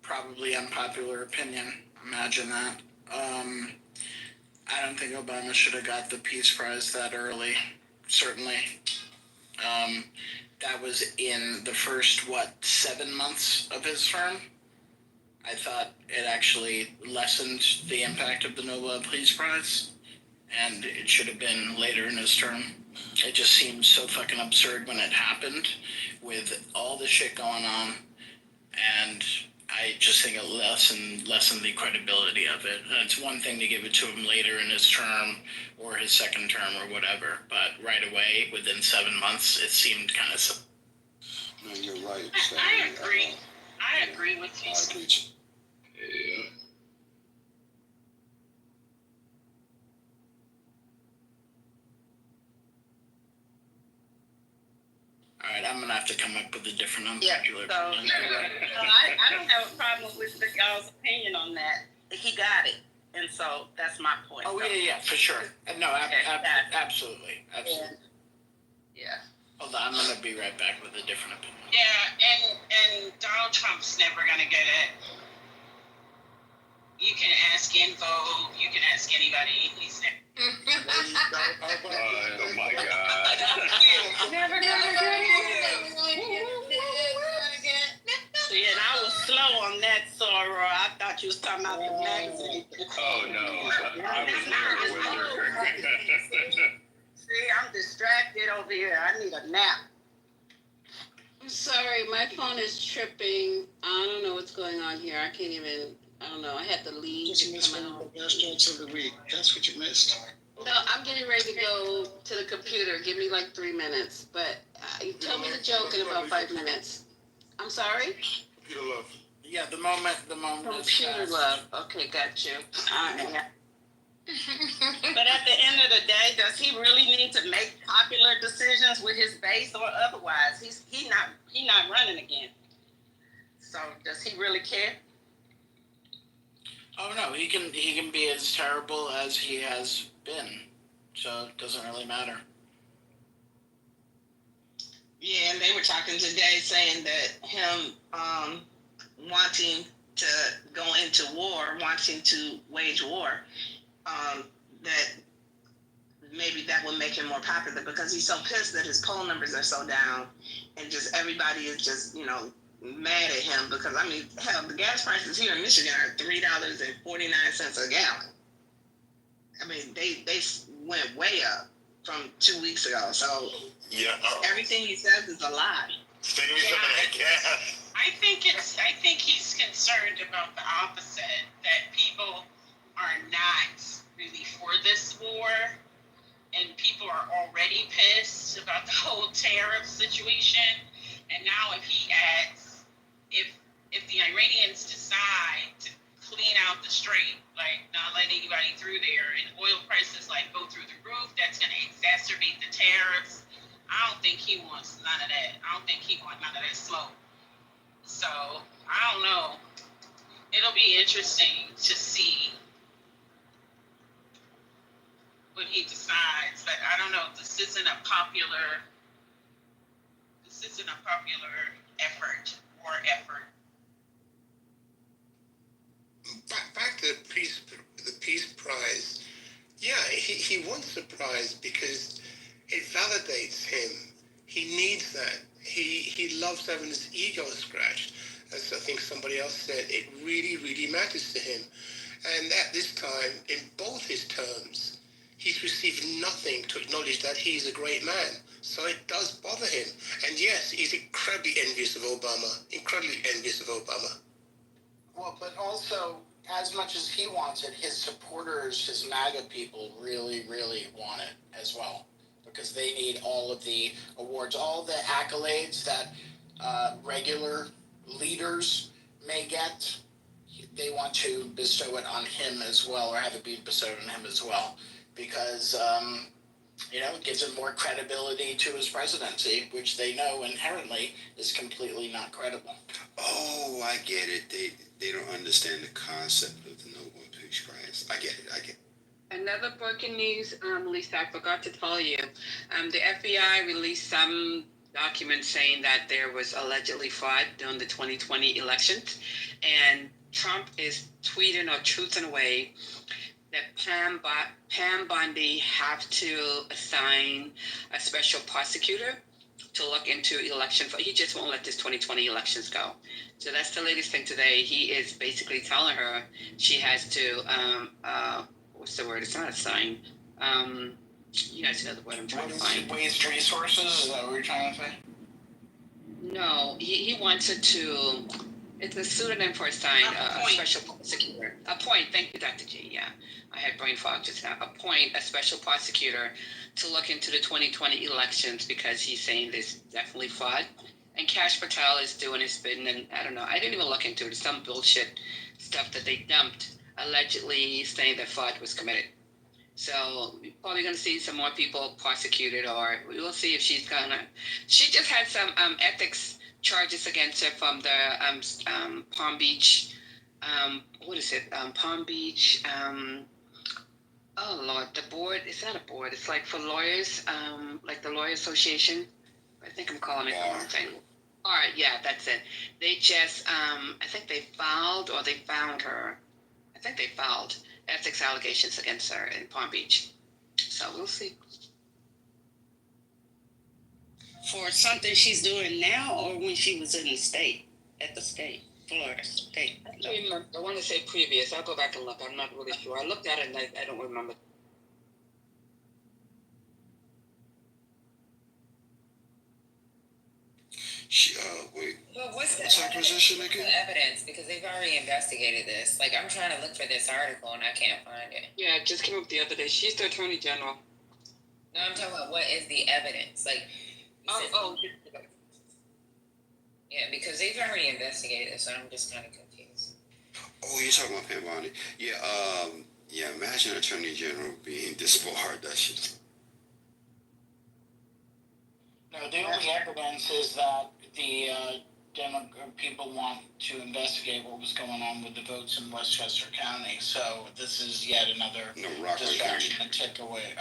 probably unpopular opinion. Imagine that. I don't think Obama should have got the Peace Prize that early, certainly. That was in the first, 7 months of his term? I thought it actually lessened the impact of the Nobel Peace Prize, and it should have been later in his term. It just seems so fucking absurd when it happened, with all the shit going on, and I just think it lessened the credibility of it. And it's one thing to give it to him later in his term, or his second term, or whatever, but right away, within 7 months, it seemed kind of... No, you're right. I agree. I agree with you. I agree. Yeah. All right, I'm going to have to come up with a different unpopular So opinion. I don't have a problem with y'all's opinion on that. He got it. And so that's my point. Oh, yeah, for sure. No, absolutely. Absolutely. Yeah. Hold on, I'm going to be right back with a different opinion. Yeah, and Donald Trump's never gonna get it. You can ask Info, you can ask anybody. He's never. Oh my God. Never gonna get it. See, and I was slow on that, Sora. I thought you was talking about the magazine. Oh no, I was there with her. See, I'm distracted over here. I need a nap. I'm sorry, my phone is tripping. I don't know what's going on here. I can't even. I don't know. I had to leave. Just missed one of the best jokes of the week. That's what you missed. No, I'm getting ready to go to the computer. Give me like 3 minutes. But you tell me the joke in about 5 minutes. I'm sorry? Computer love. Yeah, the moment Computer love. Okay, got you. All right. But at the end of the day, does he really need to make popular decisions with his base or otherwise? He not running again. So does he really care? Oh no, he can be as terrible as he has been, so it doesn't really matter. Yeah, and they were talking today saying that him wanting to go into war, wanting to wage war, that maybe that would make him more popular because he's so pissed that his poll numbers are so down, and just everybody is just mad at him because I mean, hell, the gas prices here in Michigan are $3.49 a gallon. I mean, they went way up from 2 weeks ago. So Yeah. everything he says is a lie. I think he's concerned about the opposite, that people are not really for this war, and people are already pissed about the whole tariff situation. And now if he adds, if the Iranians decide to clean out the strait, like not let anybody through there, and oil prices like go through the roof, that's going to exacerbate the tariffs. I don't think he wants none of that. I don't think he wants none of that smoke. So I don't know. It'll be interesting to see what he decides, but I don't know. This isn't a popular effort or effort. Back to the Peace Prize. Yeah, he wants the prize because it validates him. He needs that. He loves having his ego scratched. As I think somebody else said, it really, really matters to him. And at this time, in both his terms, he's received nothing to acknowledge that he's a great man. So it does bother him. And yes, he's incredibly envious of Obama. Incredibly envious of Obama. Well, but also, as much as he wants it, his supporters, his MAGA people, really, really want it as well. Because they need all of the awards, all the accolades that regular leaders may get. They want to bestow it on him as well, or have it be bestowed on him as well, because it gives him more credibility to his presidency, which they know inherently is completely not credible. Oh, I get it. They don't understand the concept of the Nobel Peace Prize. I get it. Another breaking news, Lisa, I forgot to tell you. The FBI released some documents saying that there was allegedly fraud during the 2020 elections, and Trump is tweeting or truthing away that Pam Bondi have to assign a special prosecutor to look into election. He just won't let this 2020 elections go. So that's the latest thing today. He is basically telling her she has to, what's the word? It's not assign. You guys know the word I'm trying to find. Waste resources? Is that what you're trying to say? No, he wants it to. It's a pseudonym for a special prosecutor. Appoint, thank you, Dr. G. Yeah, I had brain fog just now. Appoint a special prosecutor to look into the 2020 elections because he's saying there's definitely fraud. And Kash Patel is doing his bidding, and I don't know, I didn't even look into it. Some bullshit stuff that they dumped, allegedly saying that fraud was committed. So we're probably going to see some more people prosecuted, or we will see if she's going to. She just had some ethics charges against her from the Palm Beach, Palm Beach, oh Lord, the board, it's not a board, it's like for lawyers, like the Lawyer Association. I think I'm calling it the wrong thing. All right, yeah, that's it. They just, I think they filed, or they found her, I think they filed ethics allegations against her in Palm Beach. So we'll see. For something she's doing now, or when she was in the state, at the state, Florida State? I can't remember. I want to say previous. I'll go back and look. I'm not really sure. I looked at it and I don't remember. Wait. But what's the What's her evidence? position What's again? the evidence? Because they've already investigated this. Like, I'm trying to look for this article and I can't find it. Yeah, it just came up the other day. She's the attorney general. No, I'm talking about what is the evidence? Like, yeah, because they've already investigated this, so I'm just kind of confused. Oh, you're talking about Pam Bondi. Yeah, imagine Attorney General being disbarred. That shit. No, the only evidence is that the people want to investigate what was going on with the votes in Westchester County. So this is yet another distraction and take away.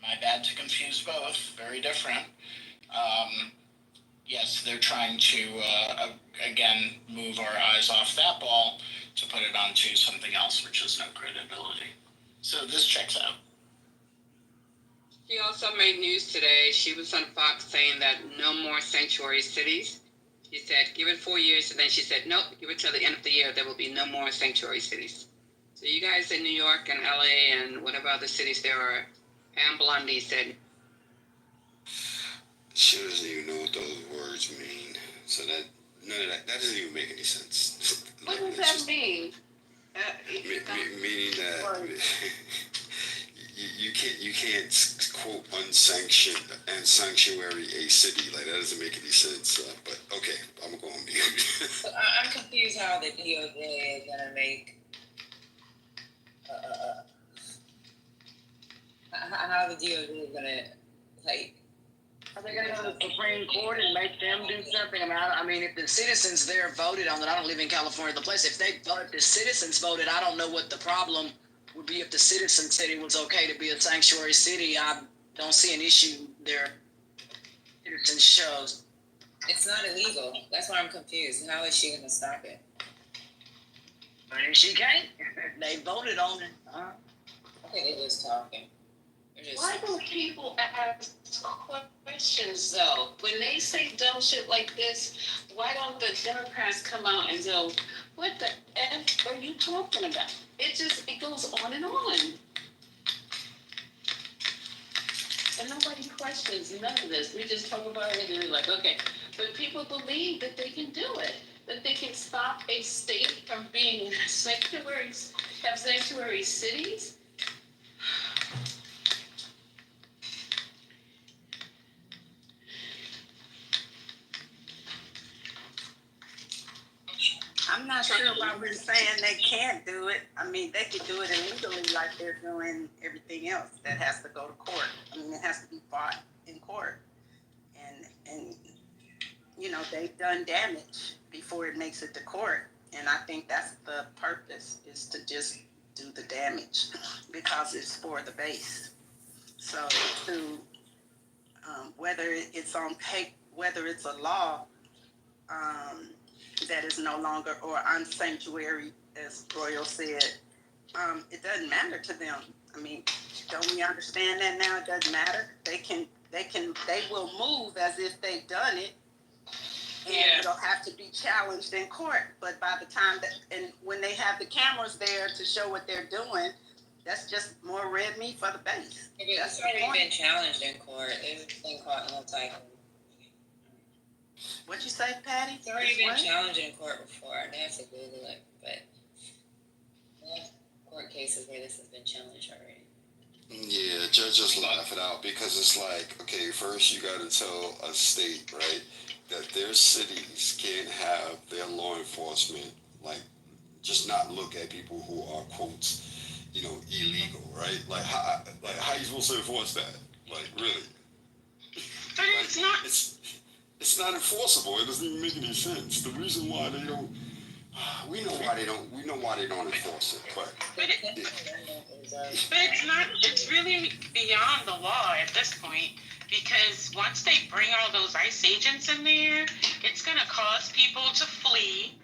My bad to confuse both. Very different. Yes, they're trying to again move our eyes off that ball to put it onto something else, which has no credibility. So this checks out. She also made news today. She was on Fox saying that no more sanctuary cities. She said, give it 4 years, and then she said, nope, give it till the end of the year. There will be no more sanctuary cities. So you guys in New York and LA and whatever other cities there are, Pam Bondi said. She doesn't even know what those words mean. So that none of that doesn't even make any sense. What does that mean? Meaning that you can't quote unsanctioned and sanctuary a city. Like that doesn't make any sense. But okay, I'm going on mute. So I'm confused how the DOJ is gonna make how the DOJ is gonna like. Are they going to go to the Supreme Court and make them do something? I mean, if the citizens there voted on it, I don't live in California, the place, if the citizens voted, I don't know what the problem would be if the citizens said it was okay to be a sanctuary city. I don't see an issue there. Citizens shows. It's not illegal. That's why I'm confused. How is she going to stop it? I mean, she can't. They voted on it. I think they're just talking. Why don't people ask questions though? When they say dumb shit like this, why don't the Democrats come out and go, what the F are you talking about? It goes on and on. And nobody questions none of this. We just talk about it and we're like, okay. But people believe that they can do it, that they can stop a state from being sanctuaries, have sanctuary cities. I'm not sure why we're saying they can't do it. I mean, they could do it illegally like they're doing everything else that has to go to court. I mean, it has to be fought in court. And you know, they've done damage before it makes it to court. And I think that's the purpose, is to just do the damage because it's for the base. So whether it's on paper, whether it's a law, that is no longer, or on sanctuary, as Royal said, it doesn't matter to them. I mean, don't we understand that now? It doesn't matter. They will move as if they've done it, and it'll have to be challenged in court. But by the time and when they have the cameras there to show what they're doing, that's just more red meat for the base. It's already been challenged in court. They've been caught in a type. What'd you say, Patty? It's already been challenged in court before. They have to Google it, but court cases where this has been challenged already. Yeah, judges laugh it out because it's like, okay, first you got to tell a state, right, that their cities can't have their law enforcement, like, just not look at people who are, quotes, you know, illegal, right? Like how you supposed to enforce that? Like, really? But it's not. It's not enforceable. It doesn't even make any sense. The reason why they don't, we know why they don't enforce it. But it's not. It's really beyond the law at this point, because once they bring all those ICE agents in there, it's gonna cause people to flee.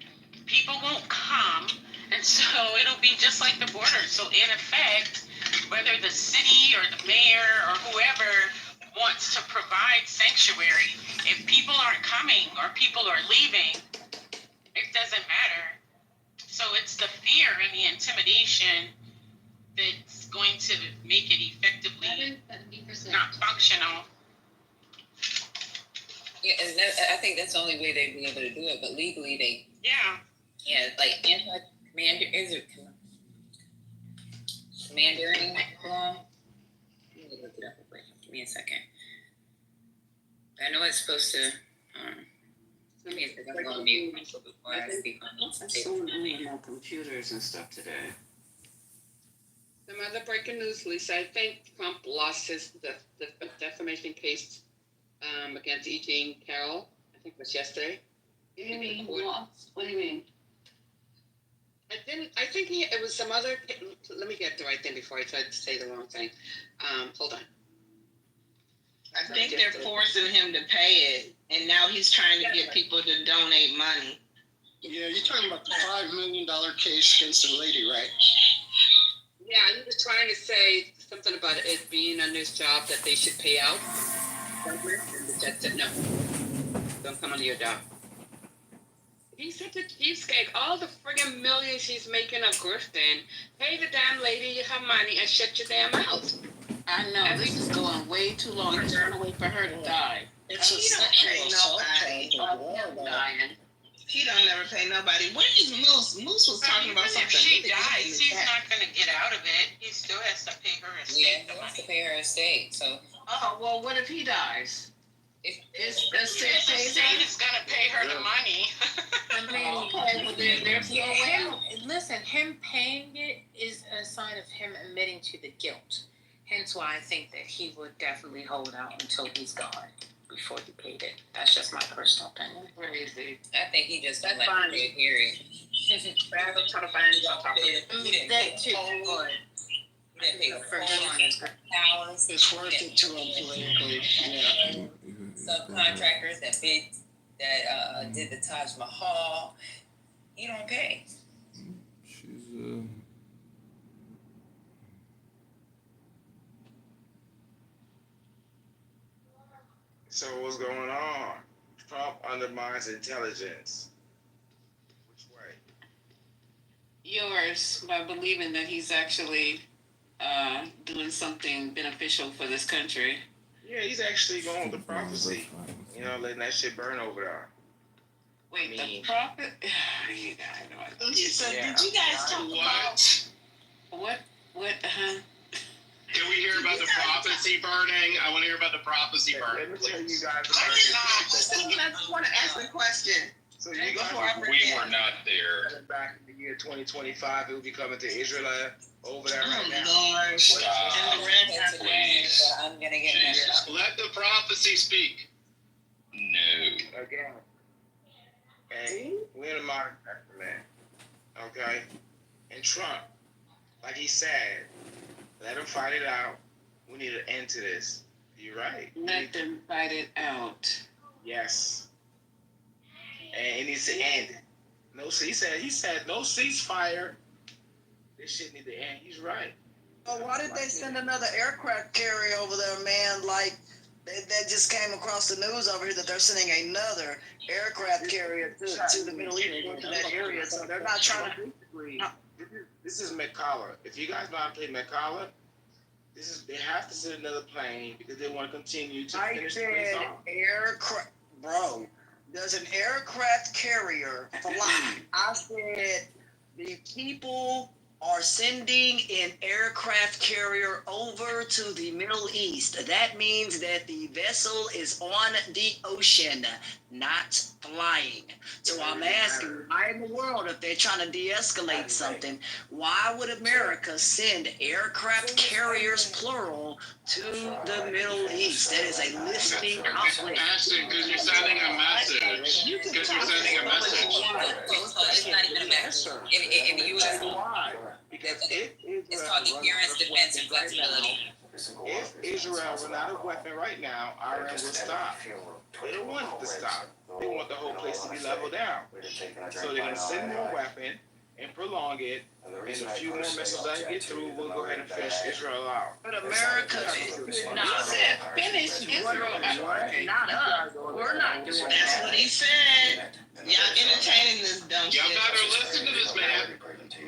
People won't come, and so it'll be just like the border. So in effect, whether the city or the mayor or whoever wants to provide sanctuary, if people aren't coming or people are leaving, it doesn't matter. So it's the fear and the intimidation that's going to make it effectively not functional. Yeah, and I think that's the only way they'd be able to do it. But legally, they like commandeering law. Let me look it up real quick. Give me a second. I know it's supposed to. Give me a second. I'm going to mute myself before I speak on this. I saw on our computers and stuff today. Some other breaking news, Lisa. I think Trump lost his defamation case against E. Jean Carroll. I think it was yesterday. What do you mean lost? What do you mean? I think it was some other. Let me get the right thing before I try to say the wrong thing. Hold on. I think they're forcing him to pay it, and now he's trying to get people to donate money. Yeah, you're talking about the $5 million case against the lady, right? Yeah, he was trying to say something about it being on his job that they should pay out. And the judge said, no, don't come under your job. He's such a cheapskate. All the friggin' millions he's making of grifting, pay the damn lady her money and shut your damn mouth. I know, this is going way too long. He's trying to wait for her to die. It's a sexual assault charge. He don't never pay nobody. Where is Moose? Moose was talking about something. If she dies, he's not going to get out of it. He still has to pay her estate. Yeah, he has to pay her estate. So. Oh well, what if he dies? The estate is going to pay her the money. I mean, okay, well then there's no way. Listen, him paying it is a sign of him admitting to the guilt. Hence why I think that he would definitely hold out until he's gone before he paid it. That's just my personal opinion. Crazy. I think he just let it pay, period. I'm trying to find you. That too. It's worth it to him politically. Yeah. Subcontractors that did the Taj Mahal, he don't pay. So what's going on? Trump undermines intelligence. Which way? Yours, by believing that he's actually doing something beneficial for this country. Yeah, he's actually going with the prophecy. You know, letting that shit burn over there. Wait, the prophet? So did you guys talk about what? Can we hear about the prophecy burning? I want to hear about the prophecy burning. Let me tell you guys I just want to ask the question. So you guys We were not there. Back in the year 2025, it will be coming to Israel over there right now. Lord. Stop. Please. I'm gonna get messed up. Let the prophecy speak. No. Again. Hey, we're in a modern country, man. Okay? And Trump, like he said, let him fight it out. We need an end to this. You're right. Let them fight it out. Yes. And it needs to end. No, he said no ceasefire. This shit need to end. He's right. Well, why did they send another aircraft carrier over there, man? Like, that just came across the news over here that they're sending another aircraft carrier to the Middle East, to that area. So they're not trying to disagree. This is McCullough. If you guys know how to play McCullough, they have to send another plane because they want to continue to finish the place off. Aircraft, bro. Does an aircraft carrier fly? I said the people are sending an aircraft carrier over to the Middle East. That means that the vessel is on the ocean, not flying. So I'm asking, why in the world, if they're trying to de-escalate something, why would America send aircraft carriers, plural, to the Middle East? That is a listening conflict. Ashton, because you're sending a message. Because you're sending a message. It's not even a message. In the U.S., because it's called Deterrence, Defense, and Flexibility. If Israel run out of weapon right now, Iran will stop. They don't want it to stop. They want the whole place to be leveled down. So they're going to send more weapon and prolong it. And a few more missiles that get through, we'll go ahead and finish Israel out. But America should not finish Israel. Not us. We're not doing that. That's what he said. Y'all entertaining this dumb shit. Y'all better listen to this man.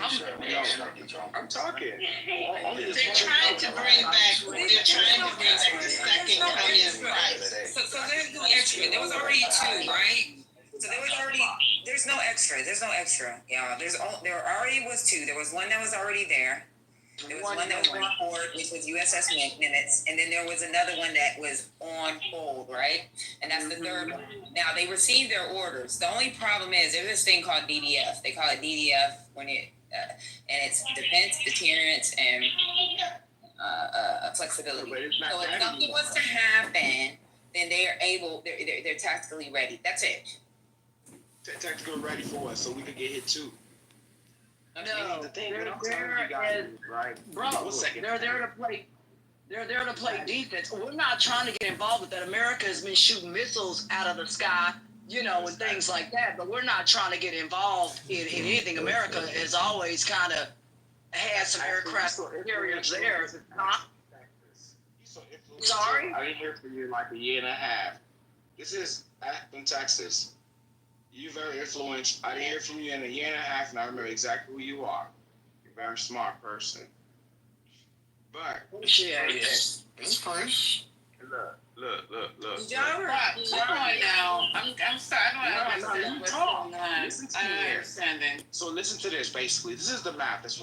I'm talking. They're trying to bring back the second coming of Christ. So there's no extra. There was already two, right? So there's no extra. There's no extra. Yeah, there already was two. There was one that was already there. There was one that was on board, which was USS Nimitz, and then there was another one that was on hold, right? And that's the third one. Now they received their orders. The only problem is there's this thing called DDF. They call it DDF when it, and it's defense, deterrence, and flexibility. So if something was to happen, then they are able. They're tactically ready. That's it. Tactical ready for us, so we could get hit too. No, they're there to play defense. We're not trying to get involved with that. America has been shooting missiles out of the sky, and things like that. But we're not trying to get involved in anything. America has always kind of had some aircraft carriers there. Sorry? I didn't hear from you in like a year and a half. This is Athens, Texas. You're very influential. I didn't hear from you in a year and a half, and I remember exactly who you are. You're a very smart person. But it's fine. Look. Y'all right now. I'm sorry. I don't understand what's going on. I don't understand it. So listen to this. Basically, this is the map. This was